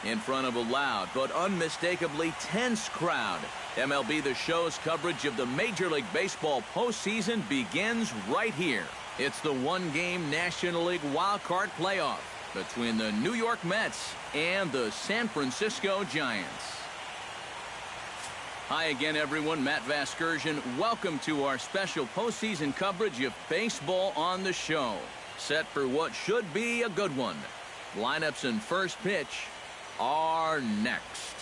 in front of a loud but unmistakably tense crowd. MLB The Show's coverage of the Major League Baseball postseason begins right here. It's the one-game National League wildcard playoff between the New York Mets and the San Francisco Giants. Hi again, everyone. Matt Vasgersian. Welcome to our special postseason coverage of baseball on the show. Set for what should be a good one. Lineups and first pitch are next.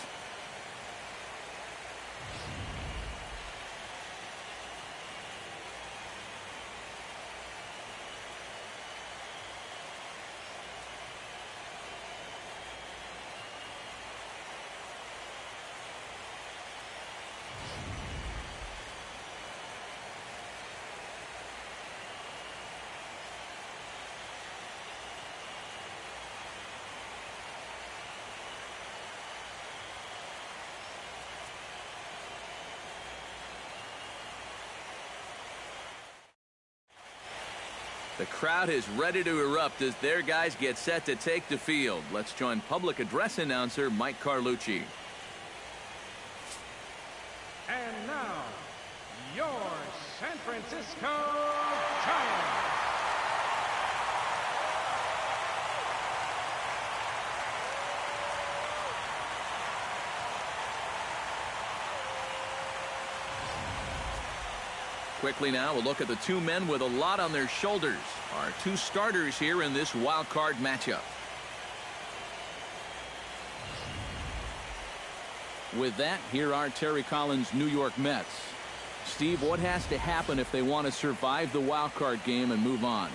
The crowd is ready to erupt as their guys get set to take the field. Let's join public address announcer Mike Carlucci. And now, your San Francisco Giants. Quickly now, we'll look at the two men with a lot on their shoulders. Our two starters here in this wild card matchup. With that, here are Terry Collins' New York Mets. Steve, what has to happen if they want to survive the wild card game and move on?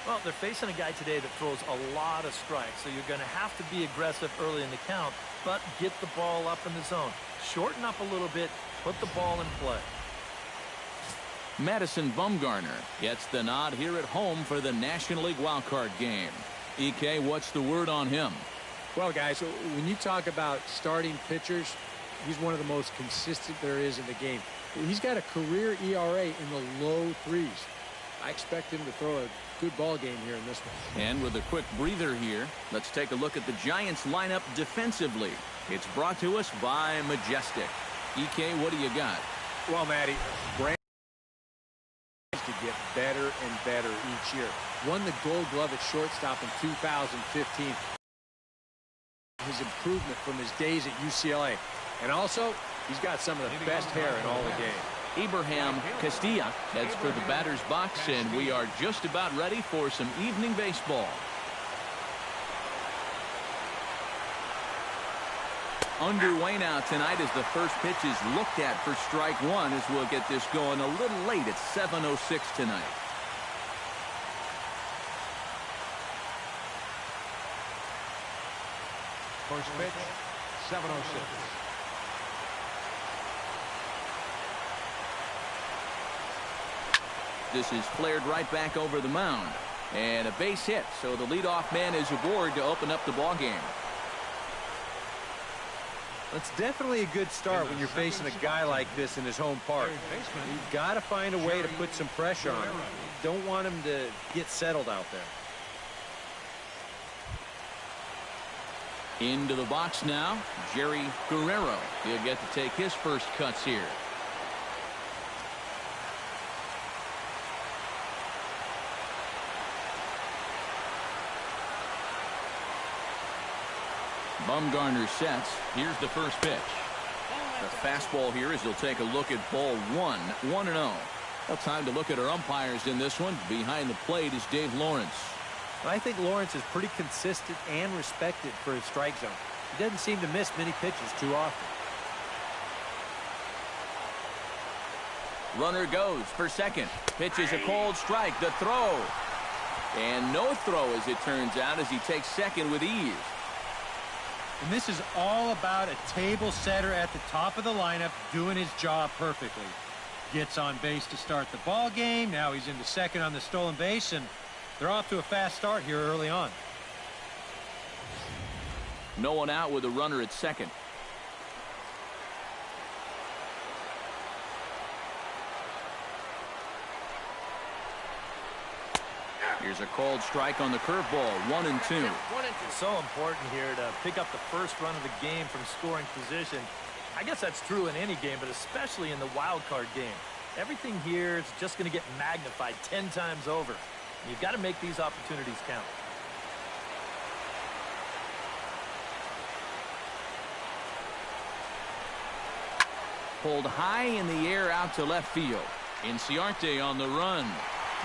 Well, they're facing a guy today that throws a lot of strikes, so you're going to have to be aggressive early in the count, but get the ball up in the zone. Shorten up a little bit, put the ball in play. Madison Bumgarner gets the nod here at home for the National League wildcard game. EK, what's the word on him? Well, guys, when you talk about starting pitchers, he's one of the most consistent there is in the game. He's got a career ERA in the low 3s. I expect him to throw a good ball game here in this one. And with a quick breather here, let's take a look at the Giants lineup defensively. It's brought to us by Majestic. EK, what do you got? Well, Matty, to get better and better each year. Won the Gold Glove at shortstop in 2015. His improvement from his days at UCLA. And also, he's got some of the best hair in all the game. Abraham Castilla heads for the batter's box, and we are just about ready for some evening baseball. Underway now tonight as the first pitch is looked at for strike one, as we'll get this going a little late at 7:06 tonight. First pitch, 7:06. This is flared right back over the mound. And a base hit, so the leadoff man is aboard to open up the ball game. It's definitely a good start when you're facing a guy like this in his home park. You've got to find a way to put some pressure on him. You don't want him to get settled out there. Into the box now, Jerry Guerrero. He'll get to take his first cuts here. Bumgarner sets. Here's the first pitch. The fastball here as he'll take a look at ball one. 1-0. Well, time to look at our umpires in this one. Behind the plate is Dave Lawrence. I think Lawrence is pretty consistent and respected for his strike zone. He doesn't seem to miss many pitches too often. Runner goes for second. Pitch is a cold strike. The throw. And no throw, as it turns out, as he takes second with ease. And this is all about a table setter at the top of the lineup doing his job perfectly. Gets on base to start the ball game. Now he's into second on the stolen base, and they're off to a fast start here early on. No one out with a runner at second. Here's There's a called strike on the curveball, 1-2. So important here to pick up the first run of the game from scoring position. I guess that's true in any game, but especially in the wild card game. Everything here is just going to get magnified 10 times over. You've got to make these opportunities count. Pulled high in the air out to left field. Inciarte on the run.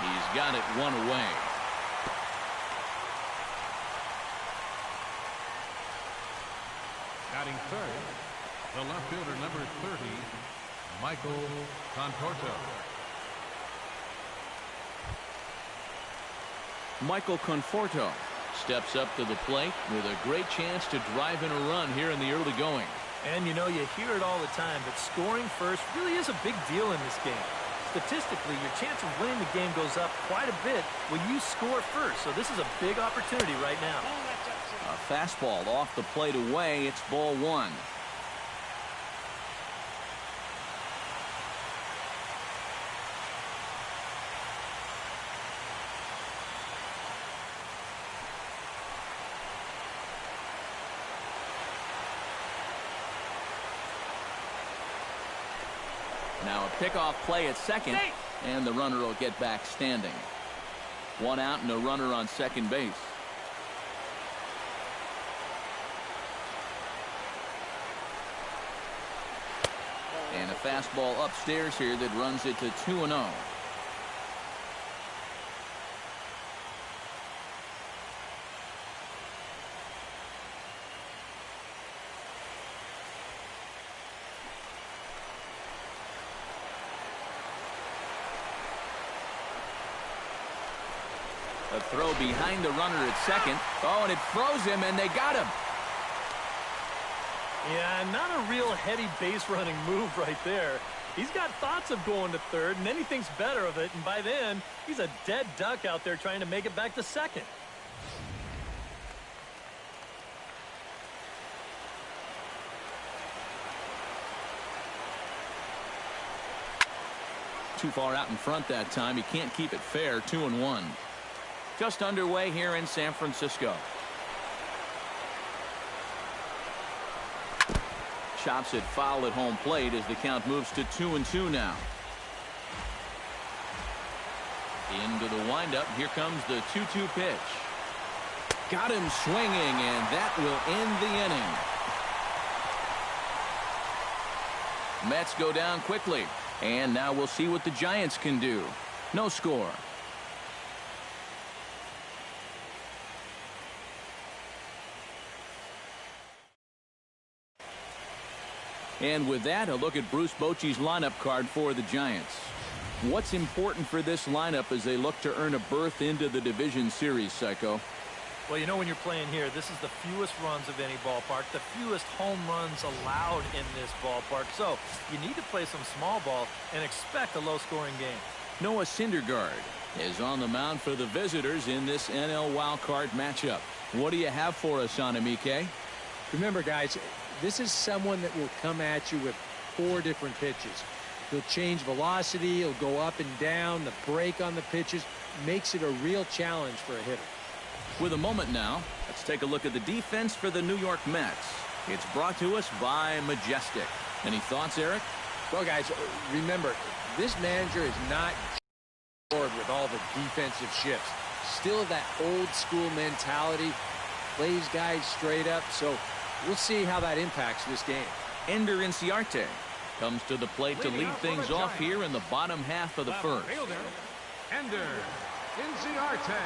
He's got it one away. Batting third, the left fielder, number 30, Michael Conforto. Michael Conforto steps up to the plate with a great chance to drive in a run here in the early going. And you know, you hear it all the time, but scoring first really is a big deal in this game. Statistically, your chance of winning the game goes up quite a bit when you score first. So this is a big opportunity right now. A fastball off the plate away. It's ball one. Now a pickoff play at second, and the runner will get back standing. One out and a runner on second base. And a fastball upstairs here that runs it to 2-0. A throw behind the runner at second. Oh, and it froze him, and they got him. Yeah, not a real heady base running move right there. He's got thoughts of going to third, and then he thinks better of it, and by then, he's a dead duck out there trying to make it back to second. Too far out in front that time. He can't keep it fair. 2-1. Just underway here in San Francisco. Chops it foul at home plate as the count moves to 2-2 now. Into the windup. Here comes the 2-2 pitch. Got him swinging, and that will end the inning. Mets go down quickly, and now we'll see what the Giants can do. No score. And with that, a look at Bruce Bochy's lineup card for the Giants. What's important for this lineup as they look to earn a berth into the division series, Psycho? Well, you know, when you're playing here, this is the fewest runs of any ballpark, the fewest home runs allowed in this ballpark. So you need to play some small ball and expect a low-scoring game. Noah Syndergaard is on the mound for the visitors in this NL wildcard matchup. What do you have for us on him, EK? Remember, guys, this is someone that will come at you with 4 different pitches. He'll change velocity, he'll go up and down, the break on the pitches makes it a real challenge for a hitter. With a moment now, let's take a look at the defense for the New York Mets. It's brought to us by Majestic. Any thoughts, Eric? Well, guys, remember, this manager is not bored with all the defensive shifts. Still that old school mentality, plays guys straight up, so we'll see how that impacts this game. Ender Inciarte comes to the plate to lead things off here in the bottom half of the first. Fielder, Ender Inciarte.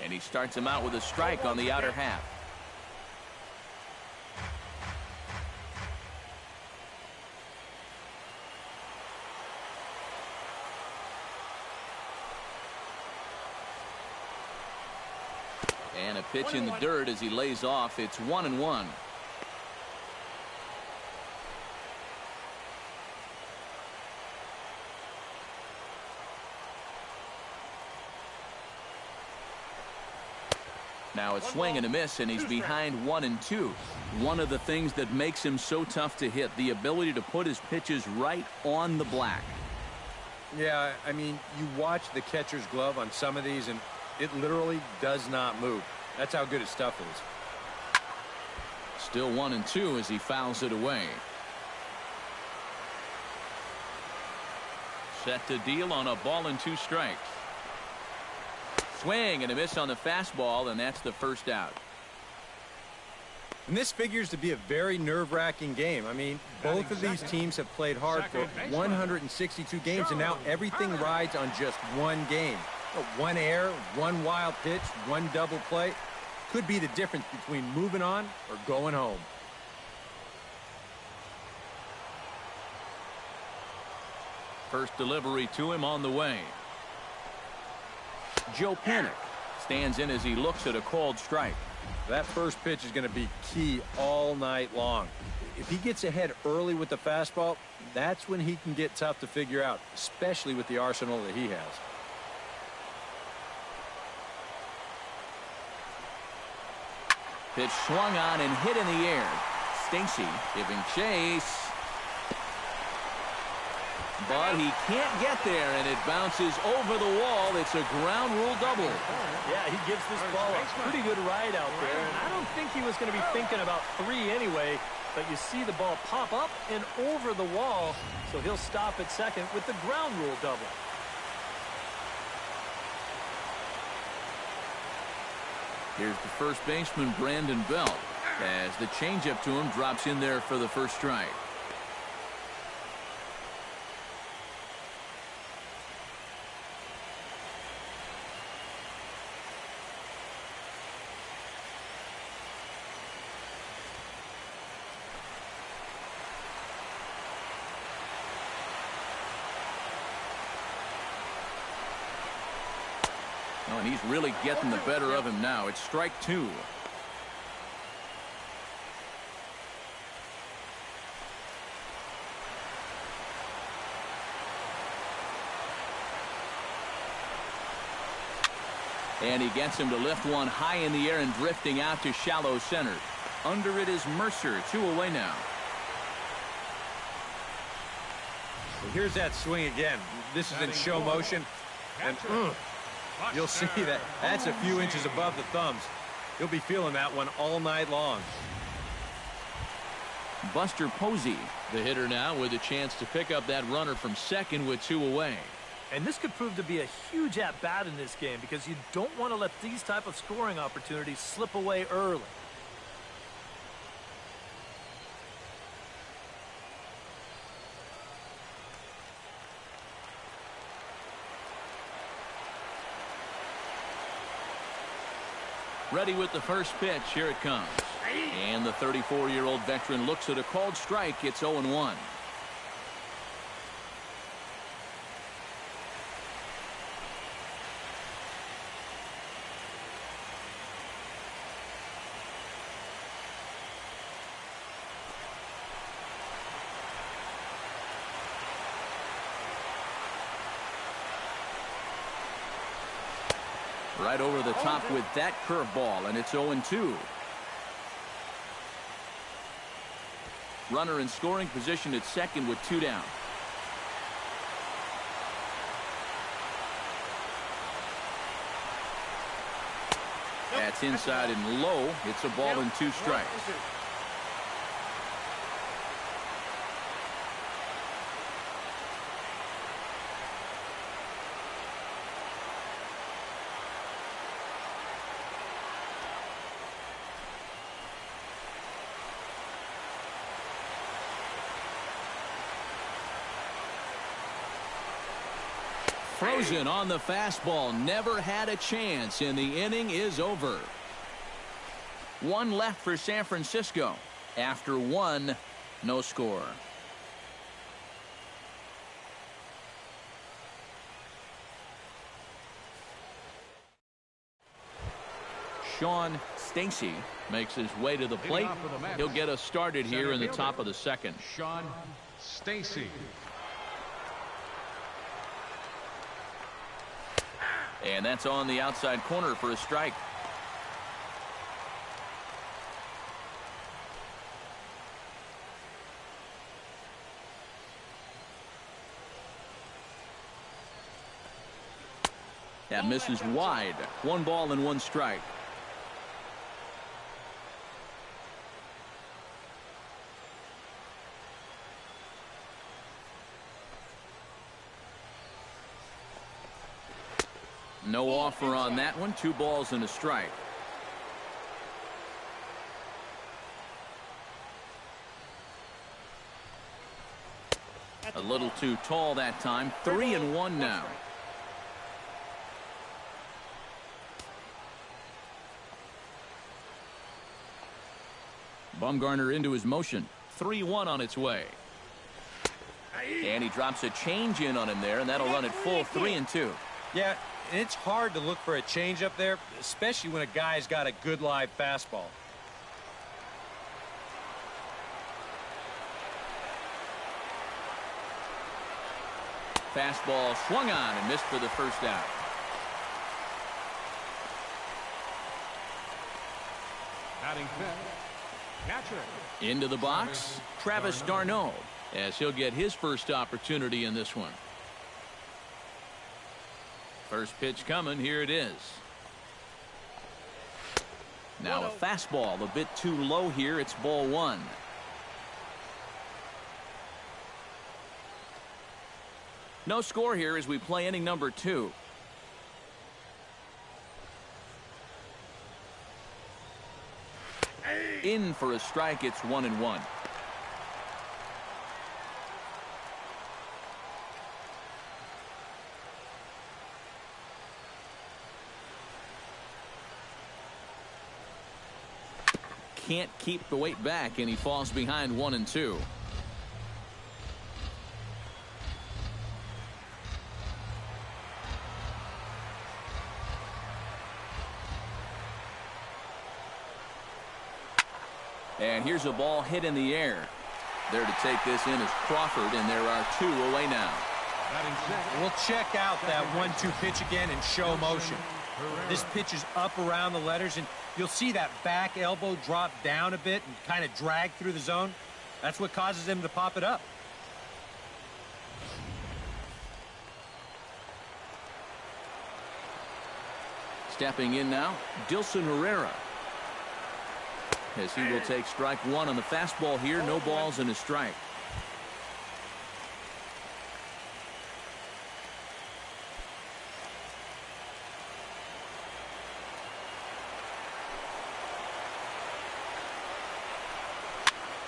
And he starts him out with a strike on the outer half. And a pitch in the dirt as he lays off. It's 1-1. Now a swing and a miss, and he's behind 1-2. One of the things that makes him so tough to hit, the ability to put his pitches right on the black. Yeah, I mean, you watch the catcher's glove on some of these, and it literally does not move. That's how good his stuff is. Still 1-2 as he fouls it away. Set to deal on a ball and 2 strikes. Swing and a miss on the fastball, and that's the first out. And this figures to be a very nerve-wracking game. I mean, both of these teams have played hard for 162 games, and now everything rides on just one game. One error, one wild pitch, one double play could be the difference between moving on or going home. First delivery to him on the way. Joe Panik stands in as he looks at a called strike. That first pitch is going to be key all night long. If he gets ahead early with the fastball, that's when he can get tough to figure out, especially with the arsenal that he has. Pitch swung on and hit in the air. Stacey giving chase. But he can't get there, and it bounces over the wall. It's a ground rule double. Yeah, he gives this ball a pretty good ride out there, and I don't think he was going to be thinking about 3 anyway, but you see the ball pop up and over the wall, so he'll stop at second with the ground rule double. Here's the first baseman, Brandon Belt, as the changeup to him drops in there for the first strike. Oh, and he's really getting the better of him now. It's strike 2. And he gets him to lift one high in the air and drifting out to shallow center. Under it is Mercer, 2 away now. Well, here's that swing again. This is in show motion, and you'll see that that's a few inches above the thumbs. He'll be feeling that one all night long. Buster Posey, the hitter now, with a chance to pick up that runner from second with 2 away. And this could prove to be a huge at-bat in this game because you don't want to let these type of scoring opportunities slip away early. Ready with the first pitch. Here it comes. And the 34-year-old veteran looks at a called strike. It's 0-1. Right over the top with that curveball, and it's 0-2. Runner in scoring position at second with 2 down. That's inside and low. It's a ball and 2 strikes. Frozen on the fastball. Never had a chance, and the inning is over. 1 left for San Francisco. After 1, no score. Sean Stacey makes his way to the plate. He'll get us started here in the top of the second. Sean Stacey. And that's on the outside corner for a strike. That misses wide. 1 ball and 1 strike. No offer on that one. 2 balls and a strike. A little too tall that time. 3-1 now. Bumgarner into his motion. 3-1 on its way. And he drops a change in on him there, and that'll run it full 3-2. Yeah, and it's hard to look for a changeup there, especially when a guy's got a good live fastball. Fastball swung on and missed for the first out. Batting fifth, catcher. Into the box, Travis d'Arnaud, as he'll get his first opportunity in this one. First pitch coming. Here it is. Now a fastball a bit too low here. It's ball 1. No score here as we play inning number 2. In for a strike. It's 1-1. Can't keep the weight back, and he falls behind 1-2. And here's a ball hit in the air. There to take this in is Crawford, and there are 2 away now. We'll check out that 1-2 pitch again in show motion. This pitch is up around the letters, and you'll see that back elbow drop down a bit and kind of drag through the zone. That's what causes him to pop it up. Stepping in now, Dilson Herrera. As he will take strike 1 on the fastball here. No balls and a strike.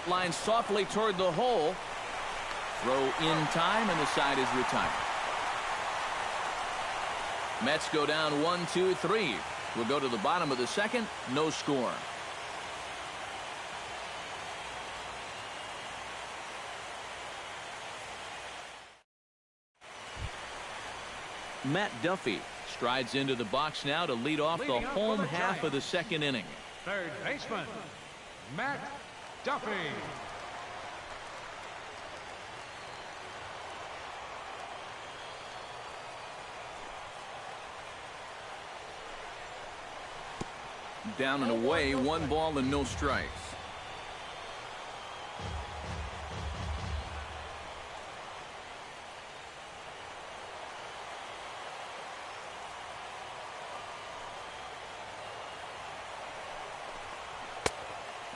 Line softly toward the hole. Throw in time, and the side is retired. Mets go down 1-2-3. We'll go to the bottom of the second. No score. Matt Duffy strides into the box now to lead off the home half of the second inning. Third baseman, Matt Duffy. Down and away, 1 ball and no strikes.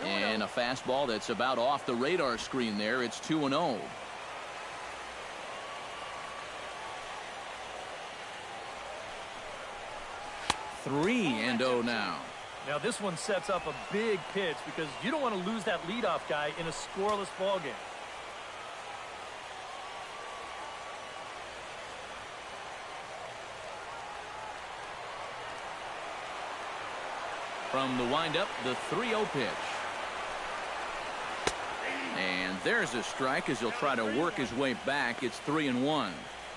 And a fastball that's about off the radar screen there. It's 2-0. Three and 0 now. Now this one sets up a big pitch because you don't want to lose that leadoff guy in a scoreless ball game. From the windup, the 3-0 pitch. And there's a strike as he'll try to work his way back. It's 3-1.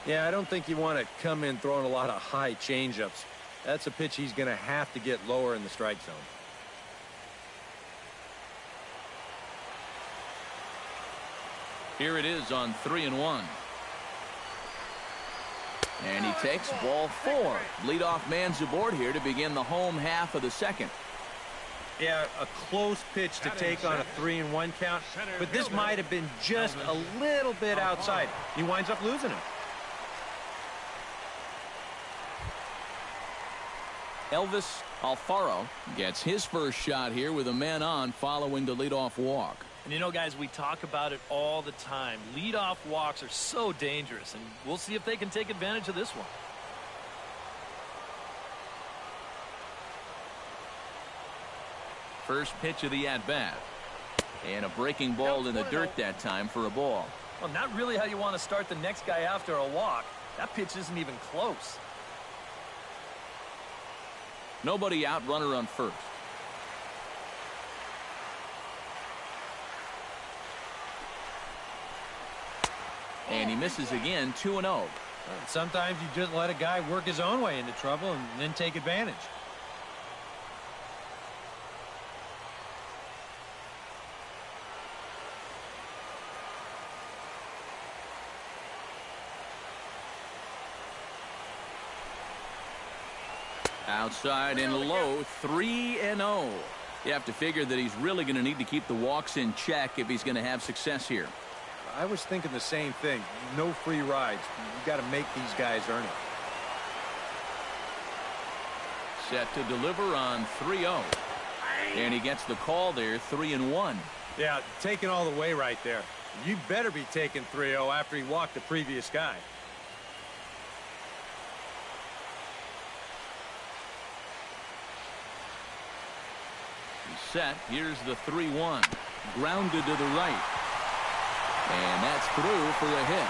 Yeah, I don't think you want to come in throwing a lot of high changeups. That's a pitch he's going to have to get lower in the strike zone. Here it is on 3-1. And he takes ball 4. Leadoff man's aboard here to begin the home half of the second. Yeah, a close pitch to take on a 3-1 count, but this might have been just a little bit outside. He winds up losing it. Elvis Alfaro gets his first shot here with a man on following the leadoff walk. And you know, guys, we talk about it all the time. Leadoff walks are so dangerous, and we'll see if they can take advantage of this one. First pitch of the at-bat. And a breaking ball in the dirt that time for a ball. Well, not really how you want to start the next guy after a walk. That pitch isn't even close. Nobody out, runner on first. And he misses again, 2-0. Sometimes you just let a guy work his own way into trouble and then take advantage. Outside and low, 3-0. You have to figure that he's really going to need to keep the walks in check if he's going to have success here. I was thinking the same thing. No free rides. You got to make these guys earn it. Set to deliver on 3-0. And he gets the call there, 3-1. Yeah, taking all the way right there. You better be taking 3-0 after he walked the previous guy. He's set. Here's the 3-1. Grounded to the right. And that's through for a hit.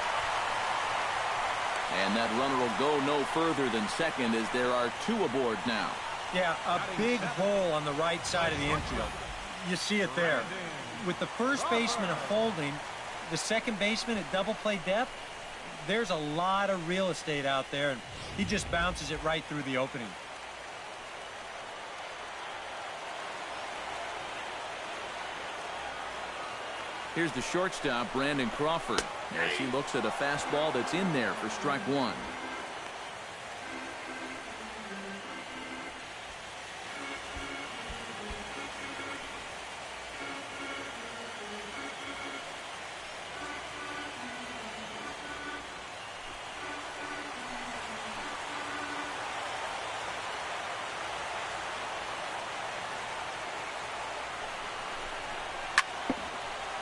And that runner will go no further than second as there are two aboard now. Yeah, a big hole on the right side of the infield. You see it there. With the first baseman holding, the second baseman at double play depth, there's a lot of real estate out there, and he just bounces it right through the opening. Here's the shortstop, Brandon Crawford, as he looks at a fastball that's in there for strike one.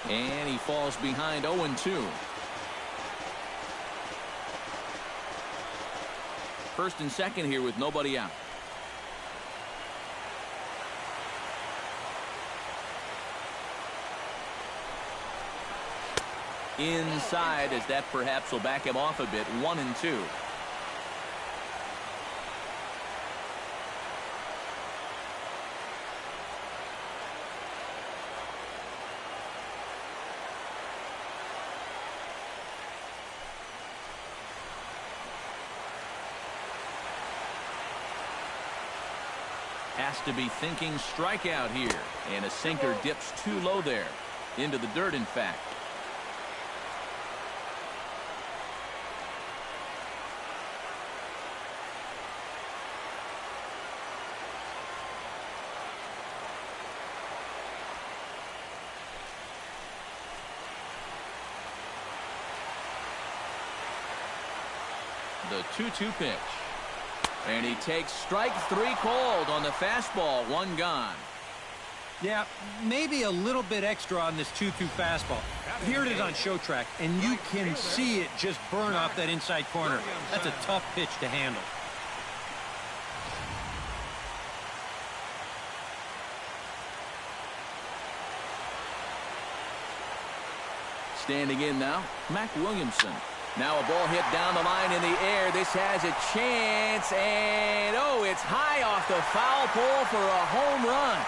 And he falls behind 0-2. First and second here with nobody out. Inside, as that perhaps will back him off a bit. 1-2. Has to be thinking strikeout here. And a sinker dips too low there. Into the dirt, in fact. The 2-2 pitch. And he takes strike three cold on the fastball. One gone. Yeah, maybe a little bit extra on this 2-2 fastball. Here it is on show track, and you can see it just burn off that inside corner. That's a tough pitch to handle. Standing in now, Mac Williamson. Now a ball hit down the line in the air. This has a chance, and oh, it's high off the foul pole for a home run.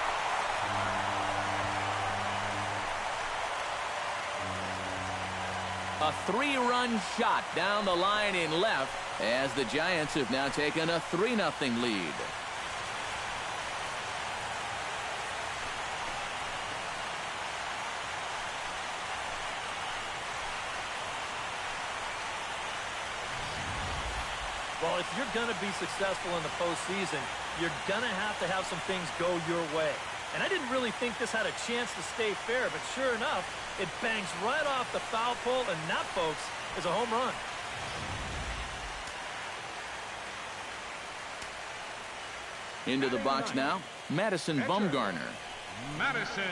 A three-run shot down the line in left as the Giants have now taken a 3-0 lead. Well, if you're going to be successful in the postseason, you're going to have some things go your way. And I didn't really think this had a chance to stay fair, but sure enough, it bangs right off the foul pole, and that, folks, is a home run. Into the box now, Madison Bumgarner. Madison.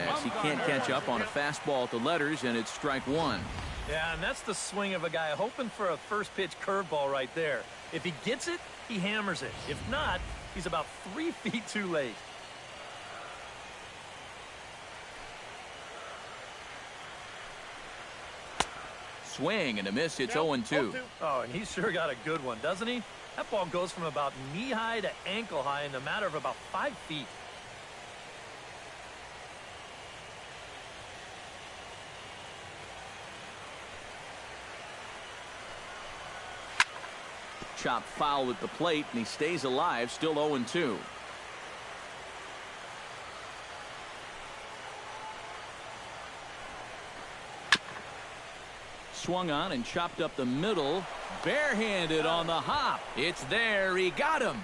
As he can't catch up on a fastball at the letters, and it's strike one. Yeah, and that's the swing of a guy hoping for a first pitch curveball right there. If he gets it, he hammers it. If not, he's about 3 feet too late. Swing and a miss. It's 0-2. Oh, and he sure got a good one, doesn't he? That ball goes from about knee-high to ankle-high in a matter of about 5 feet. Chopped foul at the plate, and he stays alive, still 0-2. Swung on and chopped up the middle. Barehanded on the hop. It's there. He got him.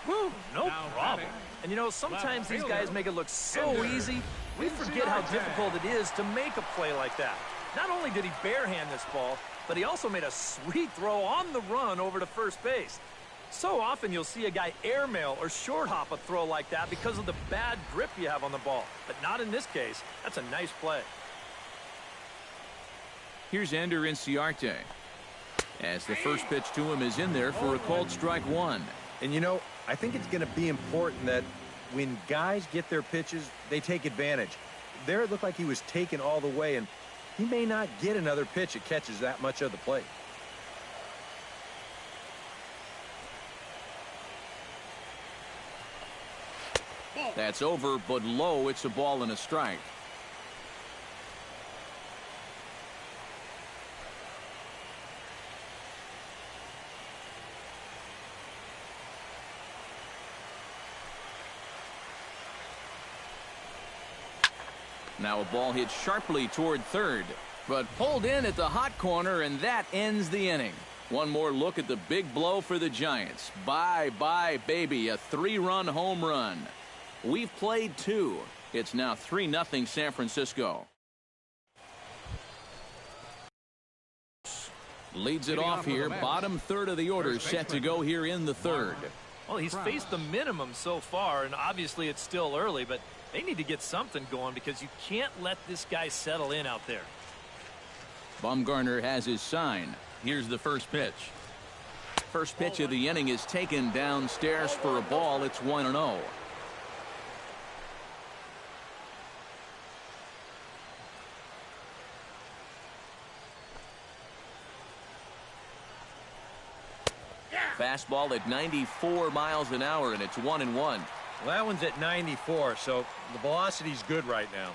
Whew, no problem. And, you know, sometimes these guys make it look so easy, we forget how difficult it is to make a play like that. Not only did he barehand this ball, but he also made a sweet throw on the run over to first base. So often you'll see a guy airmail or short hop a throw like that because of the bad grip you have on the ball. But not in this case. That's a nice play. Here's Ender Inciarte. As the first pitch to him is in there for a called strike one. And, you know, I think it's going to be important that when guys get their pitches, they take advantage. There it looked like he was taken all the way, and he may not get another pitch that catches that much of the plate. That's over, but low. It's a ball and a strike. Now a ball hit sharply toward third, but pulled in at the hot corner, and that ends the inning. One more look at the big blow for the Giants. Bye-bye, baby, a 3-run home run. We've played 2. It's now 3-0 San Francisco. Leads it off here. Bottom third of the order set to go here in the third. Well, he's faced the minimum so far, and obviously it's still early, but they need to get something going because you can't let this guy settle in out there. Bumgarner has his sign. Here's the first pitch. First pitch of the inning is taken downstairs for a ball. It's 1-0. Fastball at 94 miles an hour, and it's 1-1. Well, that one's at 94, so the velocity's good right now.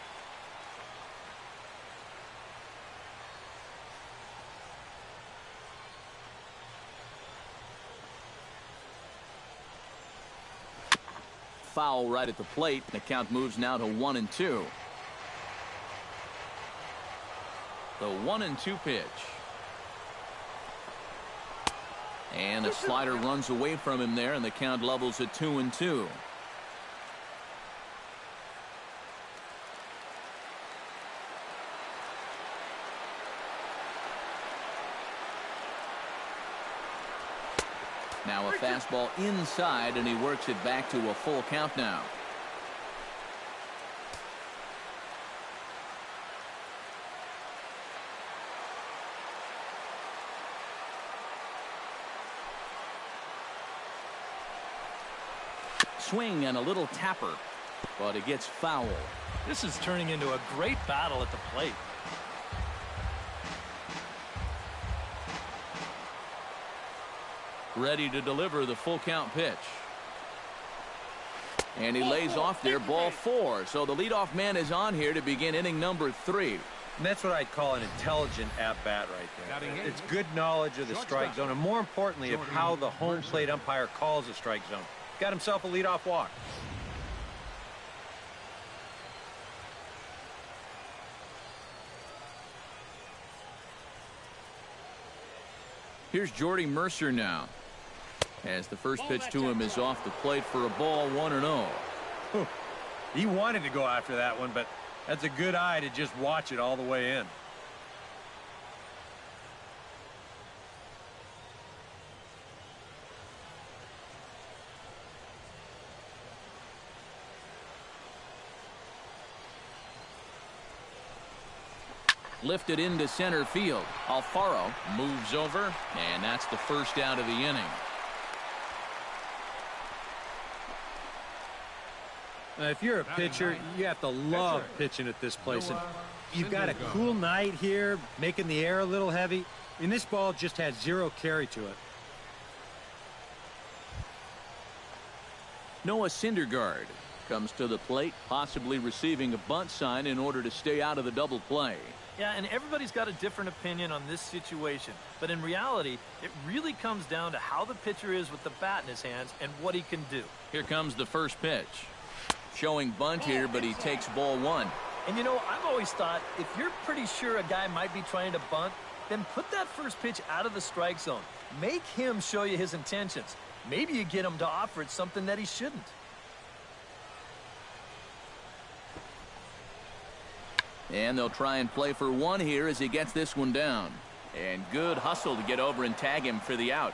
Foul right at the plate. The count moves now to 1-2. The 1-2 pitch. And a slider runs away from him there, and the count levels at 2-2. Now a fastball inside, and he works it back to a full count now. Swing and a little tapper, but it gets foul. This is turning into a great battle at the plate. Ready to deliver the full count pitch. And he lays off there, ball 4. So the leadoff man is on here to begin inning number 3. And that's what I'd call an intelligent at-bat right there. It's good knowledge of the strike zone, and more importantly, of how the home plate umpire calls the strike zone. Got himself a leadoff walk. Here's Jordy Mercer now, as the first pitch to him is off the plate for a ball, 1-0. He wanted to go after that one, but that's a good eye to just watch it all the way in. Lifted into center field. Alfaro moves over, and that's the first out of the inning. If you're a pitcher, you have to love pitching at this place. And you've got a cool night here, making the air a little heavy, and this ball just has zero carry to it. Noah Syndergaard comes to the plate, possibly receiving a bunt sign in order to stay out of the double play. Yeah, and everybody's got a different opinion on this situation. But in reality, it really comes down to how the pitcher is with the bat in his hands and what he can do. Here comes the first pitch. Showing bunt here, but he takes ball one. And you know, I've always thought if you're pretty sure a guy might be trying to bunt, then put that first pitch out of the strike zone. Make him show you his intentions. Maybe you get him to offer it something that he shouldn't. And they'll try and play for one here as he gets this one down. And good hustle to get over and tag him for the out.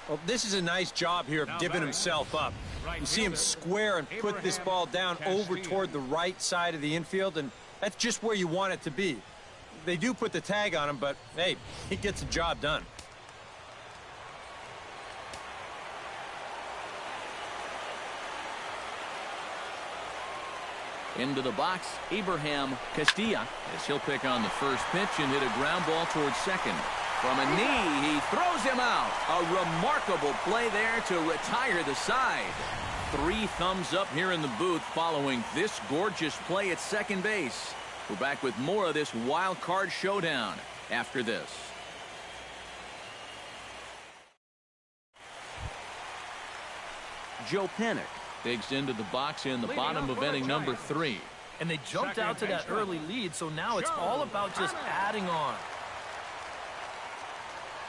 Well, this is a nice job here of giving himself up. You see him square and put this ball down over toward the right side of the infield, and that's just where you want it to be. They do put the tag on him, but, hey, he gets the job done. Into the box, Abraham Castilla, as he'll pick on the first pitch and hit a ground ball towards second. From a knee, he throws him out. A remarkable play there to retire the side. 3 thumbs up here in the booth following this gorgeous play at second base. We're back with more of this wild card showdown after this. Joe Panik digs into the box in the bottom of inning number 3. And they jumped out to that early lead, so now it's all about just adding on.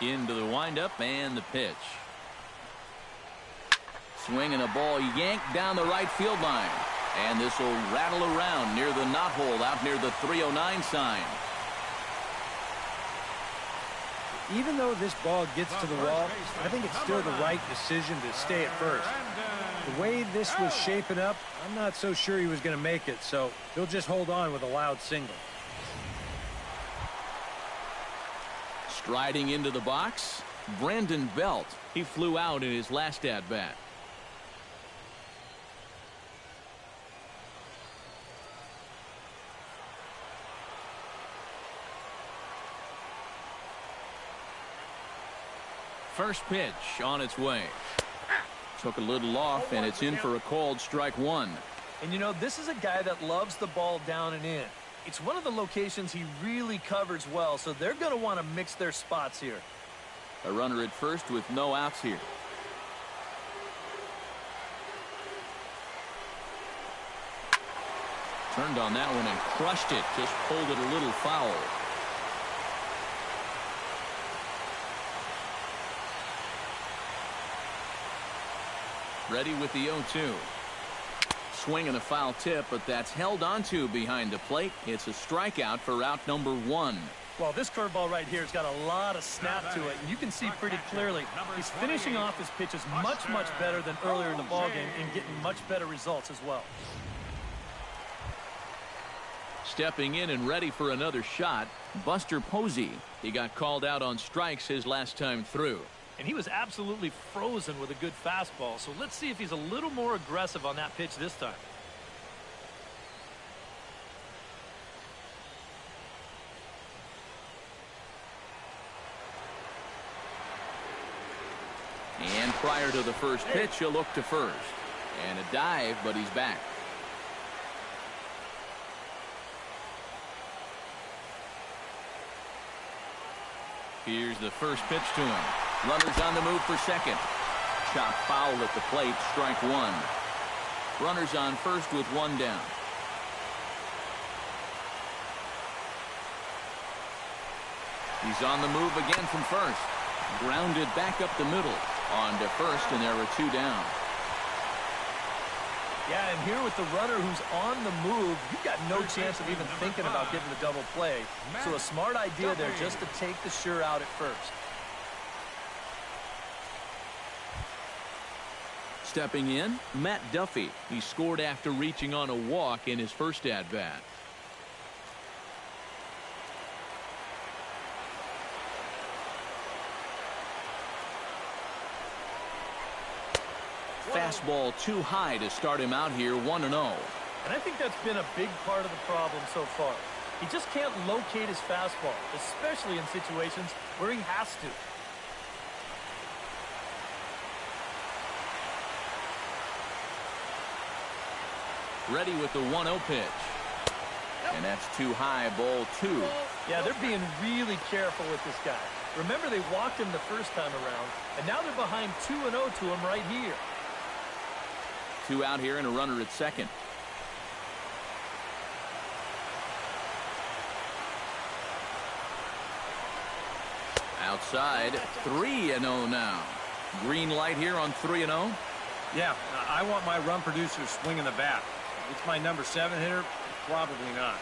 Into the windup and the pitch. Swinging a ball yanked down the right field line. And this will rattle around near the knot hole out near the 309 sign. Even though this ball gets to the wall, I think it's still the right decision to stay at first. The way this was shaping up, I'm not so sure he was going to make it, so he'll just hold on with a loud single. Striding into the box, Brandon Belt. He flew out in his last at-bat. First pitch on its way. Took a little off, and it's in for a called strike one. And you know, this is a guy that loves the ball down and in. It's one of the locations he really covers well, so they're going to want to mix their spots here. A runner at first with no outs here. Turned on that one and crushed it. Just pulled it a little foul. Ready with the 0-2. Swinging a foul tip, but that's held onto behind the plate. It's a strikeout for out number 1. Well, this curveball right here has got a lot of snap to it, and you can see pretty clearly he's finishing off his pitches much, much better than earlier in the ballgame and getting much better results as well. Stepping in and ready for another shot, Buster Posey. He got called out on strikes his last time through. And he was absolutely frozen with a good fastball, so let's see if he's a little more aggressive on that pitch this time. And prior to the first pitch, he'll look to first. And a dive, but he's back. Here's the first pitch to him. Runners on the move for second. Chop foul at the plate, strike one. Runners on first with one down. He's on the move again from first. Grounded back up the middle. On to first, and there are two down. Yeah, and here with the runner who's on the move, you've got no chance of even thinking about getting the double play. So a smart idea there just to take the sure out at first. Stepping in, Matt Duffy. He scored after reaching on a walk in his first at-bat. fastball too high to start him out here 1-0. And I think that's been a big part of the problem so far. He just can't locate his fastball, especially in situations where he has to. Ready with the 1-0 pitch. And that's too high, ball 2. Yeah, they're being really careful with this guy. Remember, they walked him the first time around, and now they're behind 2-0 to him right here. 2 out here and a runner at second. Outside, 3-0 now. Green light here on 3-0. Yeah, I want my run producer swinging the bat. It's my number 7 hitter, probably not.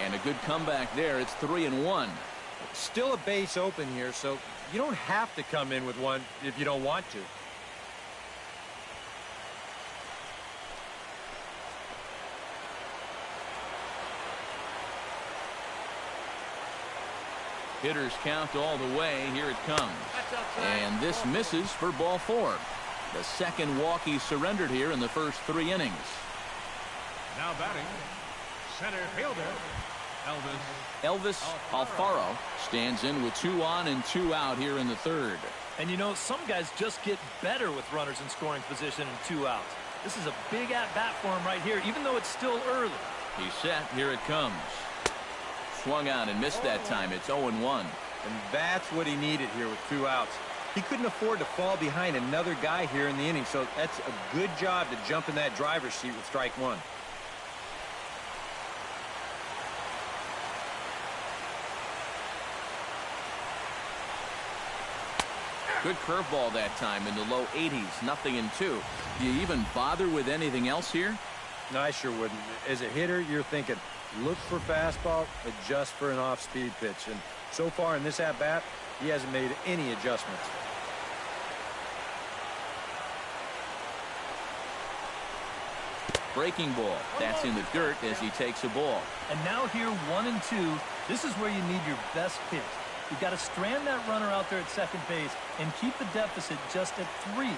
And a good comeback there. It's 3-1. Still a base open here, so you don't have to come in with one if you don't want to. Hitters count all the way. Here it comes. And this misses for ball 4. The second walk he surrendered here in the first 3 innings. Now batting, center fielder, Elvis Alfaro stands in with 2 on and 2 out here in the 3rd. And you know, some guys just get better with runners in scoring position and 2 outs. This is a big at-bat for him right here, even though it's still early. He's set. Here it comes. Swung out and missed that time. It's 0-1. And that's what he needed here with 2 outs. He couldn't afford to fall behind another guy here in the inning, so that's a good job to jump in that driver's seat with strike 1. Good curveball that time in the low 80s. 0-2. Do you even bother with anything else here? No, I sure wouldn't. As a hitter, you're thinking, look for fastball, adjust for an off-speed pitch. And so far in this at-bat, he hasn't made any adjustments. Breaking ball. That's in the dirt as he takes a ball. And now here 1-2. This is where you need your best pitch. You've got to strand that runner out there at second base and keep the deficit just at 3.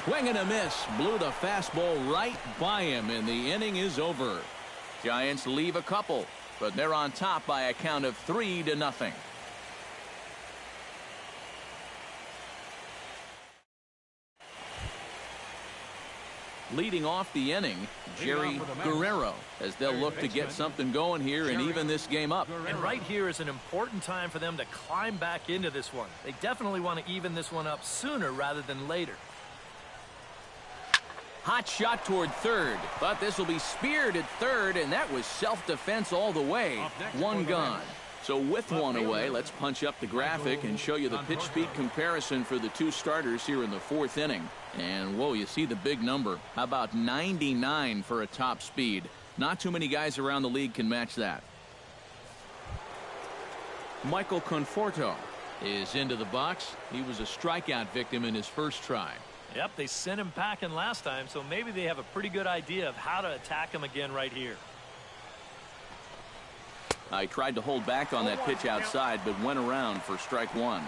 Swing and a miss. Blew the fastball right by him, and the inning is over. Giants leave a couple, but they're on top by a count of 3-0. Leading off the inning, Jerry Guerrero, as they'll look to get something going here and even this game up. And right here is an important time for them to climb back into this one. They definitely want to even this one up sooner rather than later. Hot shot toward third, but this will be speared at third, and that was self-defense all the way. 1 gone. So with 1 away, let's punch up the graphic and show you the pitch speed comparison for the 2 starters here in the 4th inning. And whoa, you see the big number. How about 99 for a top speed? Not too many guys around the league can match that. Michael Conforto is into the box. He was a strikeout victim in his first try. Yep, they sent him packing last time, so maybe they have a pretty good idea of how to attack him again right here. I tried to hold back on that pitch outside, but went around for strike 1.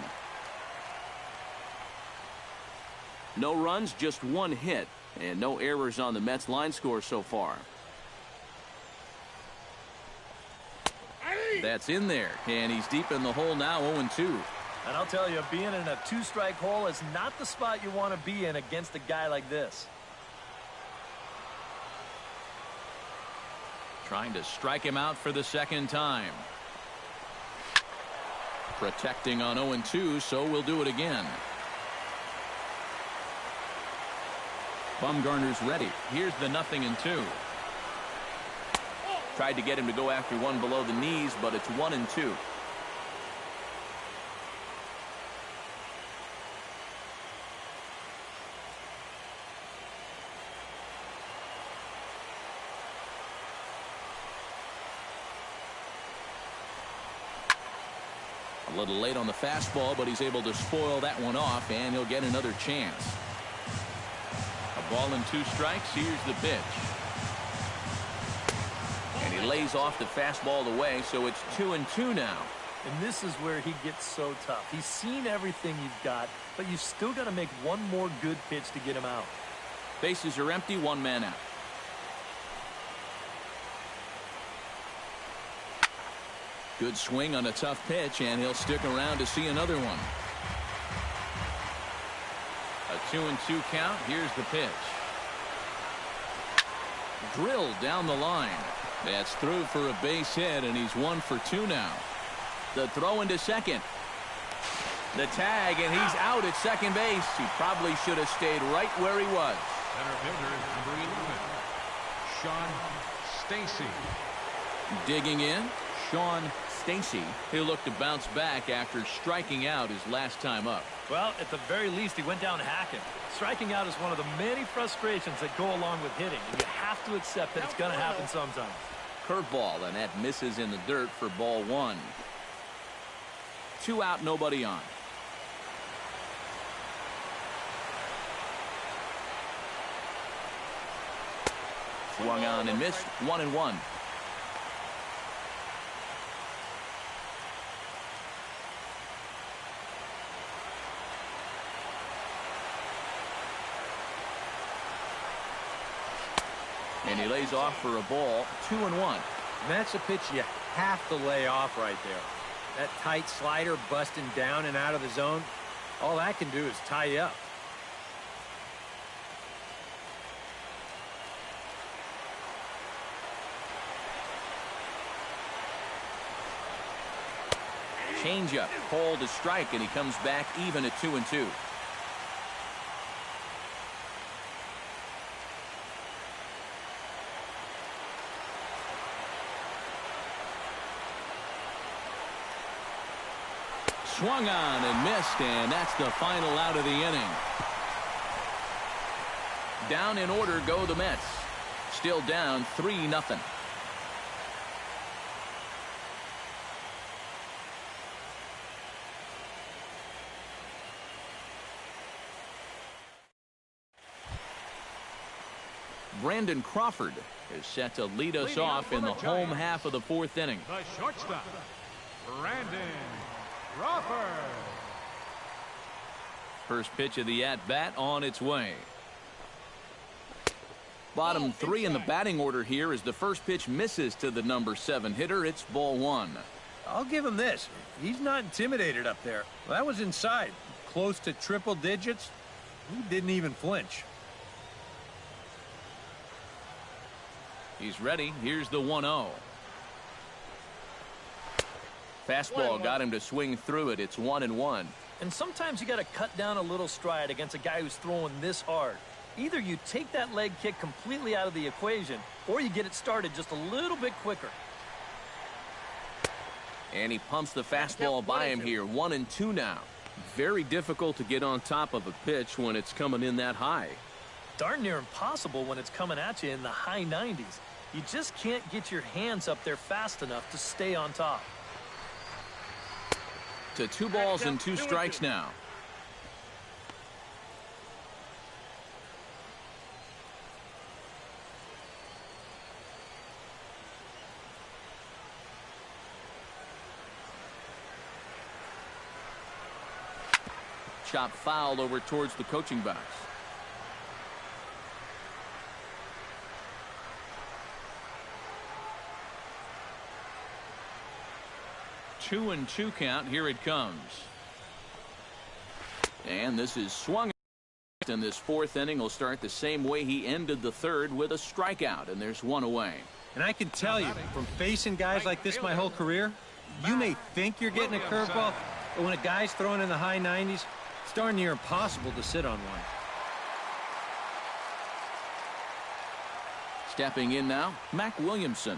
No runs, just 1 hit, and no errors on the Mets line score so far. That's in there, and he's deep in the hole now, 0-2. And I'll tell you, being in a 2-strike hole is not the spot you want to be in against a guy like this. Trying to strike him out for the 2nd time. Protecting on 0-2, so we'll do it again. Bumgarner's ready. Here's the 0-2. Tried to get him to go after one below the knees, but it's 1-2. A little late on the fastball, but he's able to spoil that one off, and he'll get another chance. A ball and 2 strikes. Here's the pitch. And he lays off the fastball away, so it's 2-2 now. And this is where he gets so tough. He's seen everything you've got, but you've still got to make one more good pitch to get him out. Bases are empty, 1 man out. Good swing on a tough pitch, and he'll stick around to see another one. A 2-2 count. Here's the pitch. Drilled down the line. That's through for a base hit, and he's 1 for 2 now. The throw into second. The tag, and he's out at second base. He probably should have stayed right where he was. Center fielder is number 11, Sean Stacy. Digging in, Sean Stacy, who looked to bounce back after striking out his last time up. Well, at the very least, he went down hacking. Striking out is one of the many frustrations that go along with hitting, and you have to accept that it's going to happen sometimes. Curveball, and that misses in the dirt for ball 1. 2 out, nobody on. Swung on and missed. 1-1. And he lays off for a ball. 2-1. And that's a pitch you have to lay off right there. That tight slider busting down and out of the zone, all that can do is tie you up. Changeup, called a strike, and he comes back even at 2-2. Swung on and missed, and that's the final out of the inning. Down in order go the Mets. Still down 3-0. Brandon Crawford is set to lead us off in the home half of the 4th inning. The shortstop, Brandon Crawford. First pitch of the at-bat on its way. Bottom 3 in the batting order here as the first pitch misses to the number 7 hitter. It's ball 1. I'll give him this. He's not intimidated up there. Well, that was inside. Close to triple digits. He didn't even flinch. He's ready. Here's the 1-0. Fastball got him to swing through it. It's 1-1. And sometimes you got to cut down a little stride against a guy who's throwing this hard. Either you take that leg kick completely out of the equation, or you get it started just a little bit quicker. And he pumps the fastball by him here. 1-2 now. Very difficult to get on top of a pitch when it's coming in that high. Darn near impossible when it's coming at you in the high 90s. You just can't get your hands up there fast enough to stay on top. To 2 balls and 2 strikes now. Chop foul over towards the coaching box. Two and 2 count. Here it comes. And this is swung. And this 4th inning will start the same way he ended the 3rd, with a strikeout, and there's 1 away. And I can tell you, from facing guys like this my whole career, you may think you're getting a curveball, but when a guy's throwing in the high 90s, it's darn near impossible to sit on one. Stepping in now, Mac Williamson.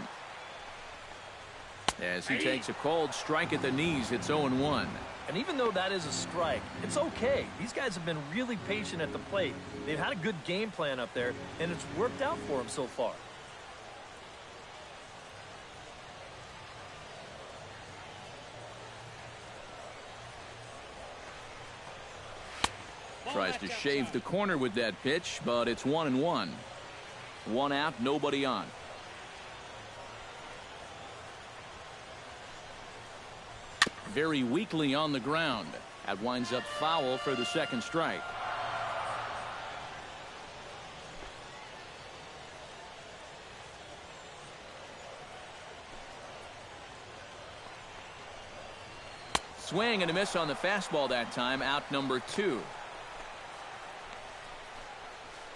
As he takes a cold strike at the knees, it's 0-1. And even though that is a strike, it's okay. These guys have been really patient at the plate. They've had a good game plan up there, and it's worked out for them so far. Tries to shave the corner with that pitch, but it's 1-1. 1 out, nobody on. Very weakly on the ground. That winds up foul for the second strike. Swing and a miss on the fastball that time. Out number 2.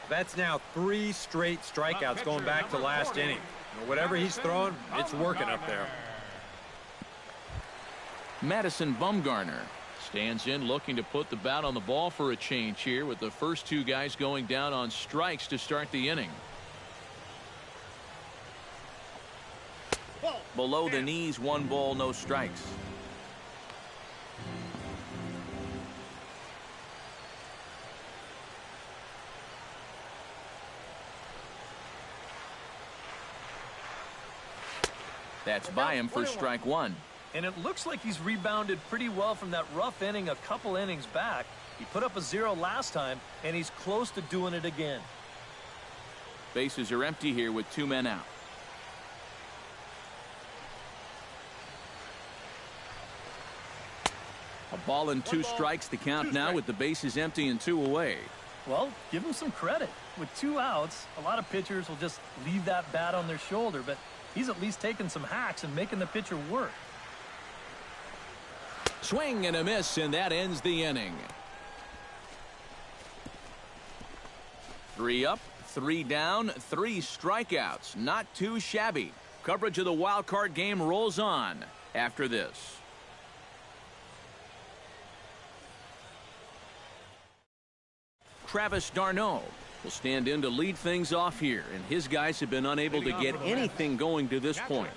That's now 3 straight strikeouts going back to last inning. Whatever he's throwing, it's working up there. Madison Bumgarner stands in, looking to put the bat on the ball for a change here, with the first 2 guys going down on strikes to start the inning. Below the knees, 1 ball, no strikes. That's by him for strike 1. And it looks like he's rebounded pretty well from that rough inning a couple innings back. He put up a 0 last time, and he's close to doing it again. Bases are empty here with 2 men out. A ball and 2 strikes to count now with the bases empty and 2 away. Well, give him some credit. With 2 outs, a lot of pitchers will just leave that bat on their shoulder, but he's at least taking some hacks and making the pitcher work. Swing and a miss, and that ends the inning. 3 up, 3 down, 3 strikeouts. Not too shabby. Coverage of the wild card game rolls on after this. Travis d'Arnaud will stand in to lead things off here, and his guys have been unable to get anything going to this point.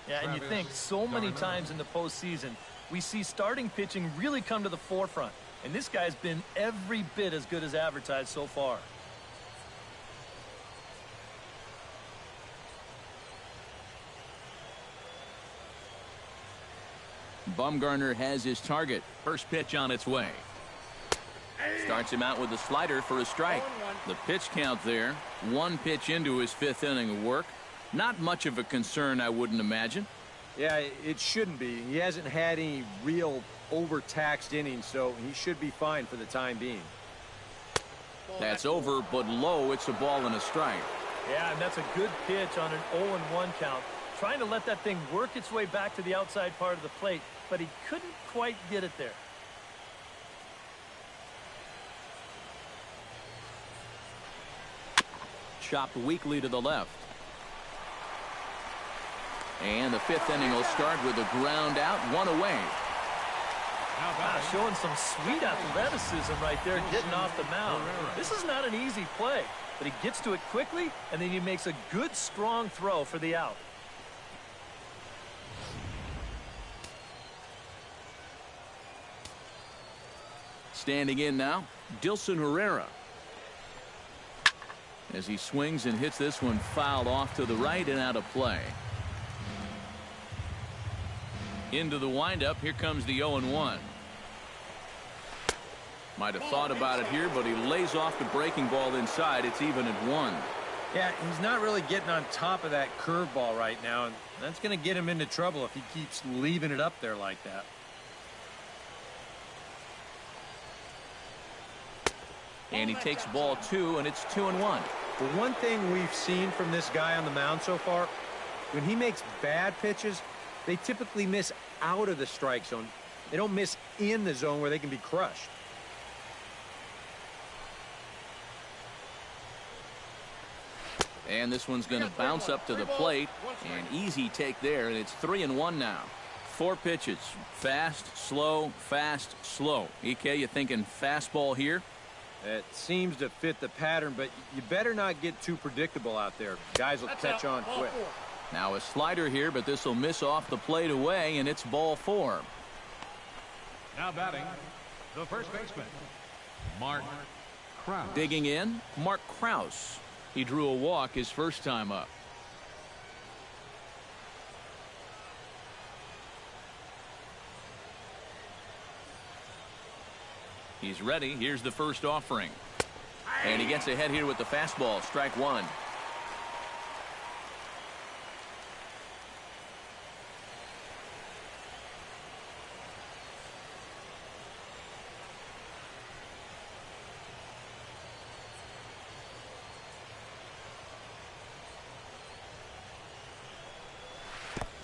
Yeah, and you think so many times in the postseason, we see starting pitching really come to the forefront, and this guy's been every bit as good as advertised so far. Bumgarner has his target. First pitch on its way. Starts him out with a slider for a strike. The pitch count there. 1 pitch into his 5th inning of work. Not much of a concern, I wouldn't imagine. Yeah, it shouldn't be. He hasn't had any real overtaxed innings, so he should be fine for the time being. That's over, but low. It's a ball and a strike. Yeah, and that's a good pitch on an 0-1 count. Trying to let that thing work its way back to the outside part of the plate, but he couldn't quite get it there. Chopped weakly to the left. And the 5th inning will start with a ground out, 1 away. Showing some sweet athleticism right there, getting off the mound. This is not an easy play, but he gets to it quickly, and then he makes a good, strong throw for the out. Standing in now, Dilson Herrera. As he swings and hits this one fouled off to the right and out of play. Into the windup, here comes the 0-1. Might have thought about it here, but he lays off the breaking ball inside. It's even at 1. Yeah, he's not really getting on top of that curveball right now, and that's going to get him into trouble if he keeps leaving it up there like that. And he takes ball 2, and it's 2-1. The one thing we've seen from this guy on the mound so far, when he makes bad pitches, they typically miss out of the strike zone. They don't miss in the zone where they can be crushed. And this one's going to bounce up to the plate. An easy take there, and it's 3-1 now. 4 pitches. Fast, slow, fast, slow. EK, you thinking fastball here? It seems to fit the pattern, but you better not get too predictable out there. Guys will catch on quick. Now a slider here, but this will miss off the plate away, and it's ball 4. Now batting, the first baseman, Mark Krause. Digging in, Mark Krause. He drew a walk his first time up. He's ready. Here's the first offering. And he gets ahead here with the fastball. Strike one.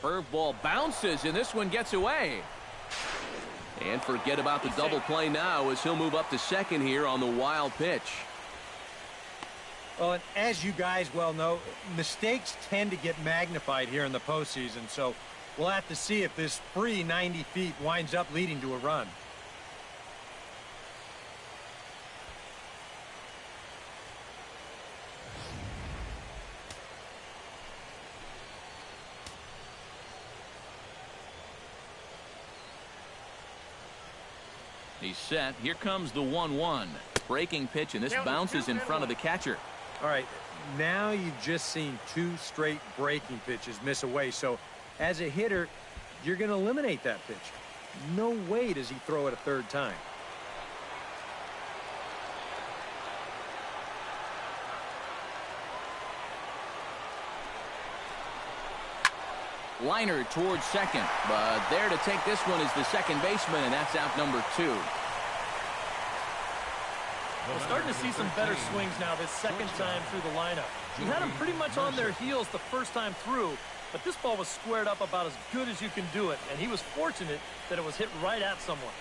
Curveball bounces, and this one gets away. And forget about the double play now as he'll move up to second here on the wild pitch. Well, and as you guys well know, mistakes tend to get magnified here in the postseason, so we'll have to see if this free 90 feet winds up leading to a run. He's set. Here comes the 1-1. Breaking pitch, and this bounces in front of the catcher. All right, now you've just seen 2 straight breaking pitches miss away. So as a hitter, you're going to eliminate that pitch. No way does he throw it a third time. Liner towards second, but there to take this one is the second baseman, and that's out number 2. We're starting to see some better swings now this second time through the lineup. He had them pretty much on their heels the first time through, but this ball was squared up about as good as you can do it, and he was fortunate that it was hit right at someone.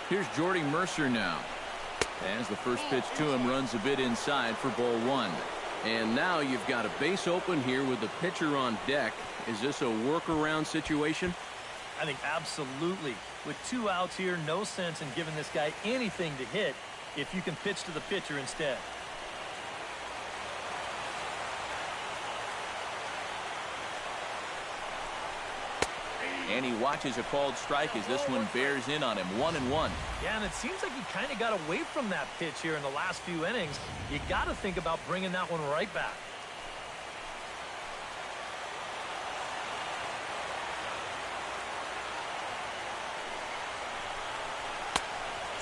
Here's Jordy Mercer now. As the first pitch to him runs a bit inside for ball 1. And now you've got a base open here with the pitcher on deck. Is this a workaround situation? I think absolutely. With 2 outs here, no sense in giving this guy anything to hit if you can pitch to the pitcher instead. And he watches a called strike as this one bears in on him. 1-1. Yeah, and it seems like he kind of got away from that pitch here in the last few innings. You got to think about bringing that one right back.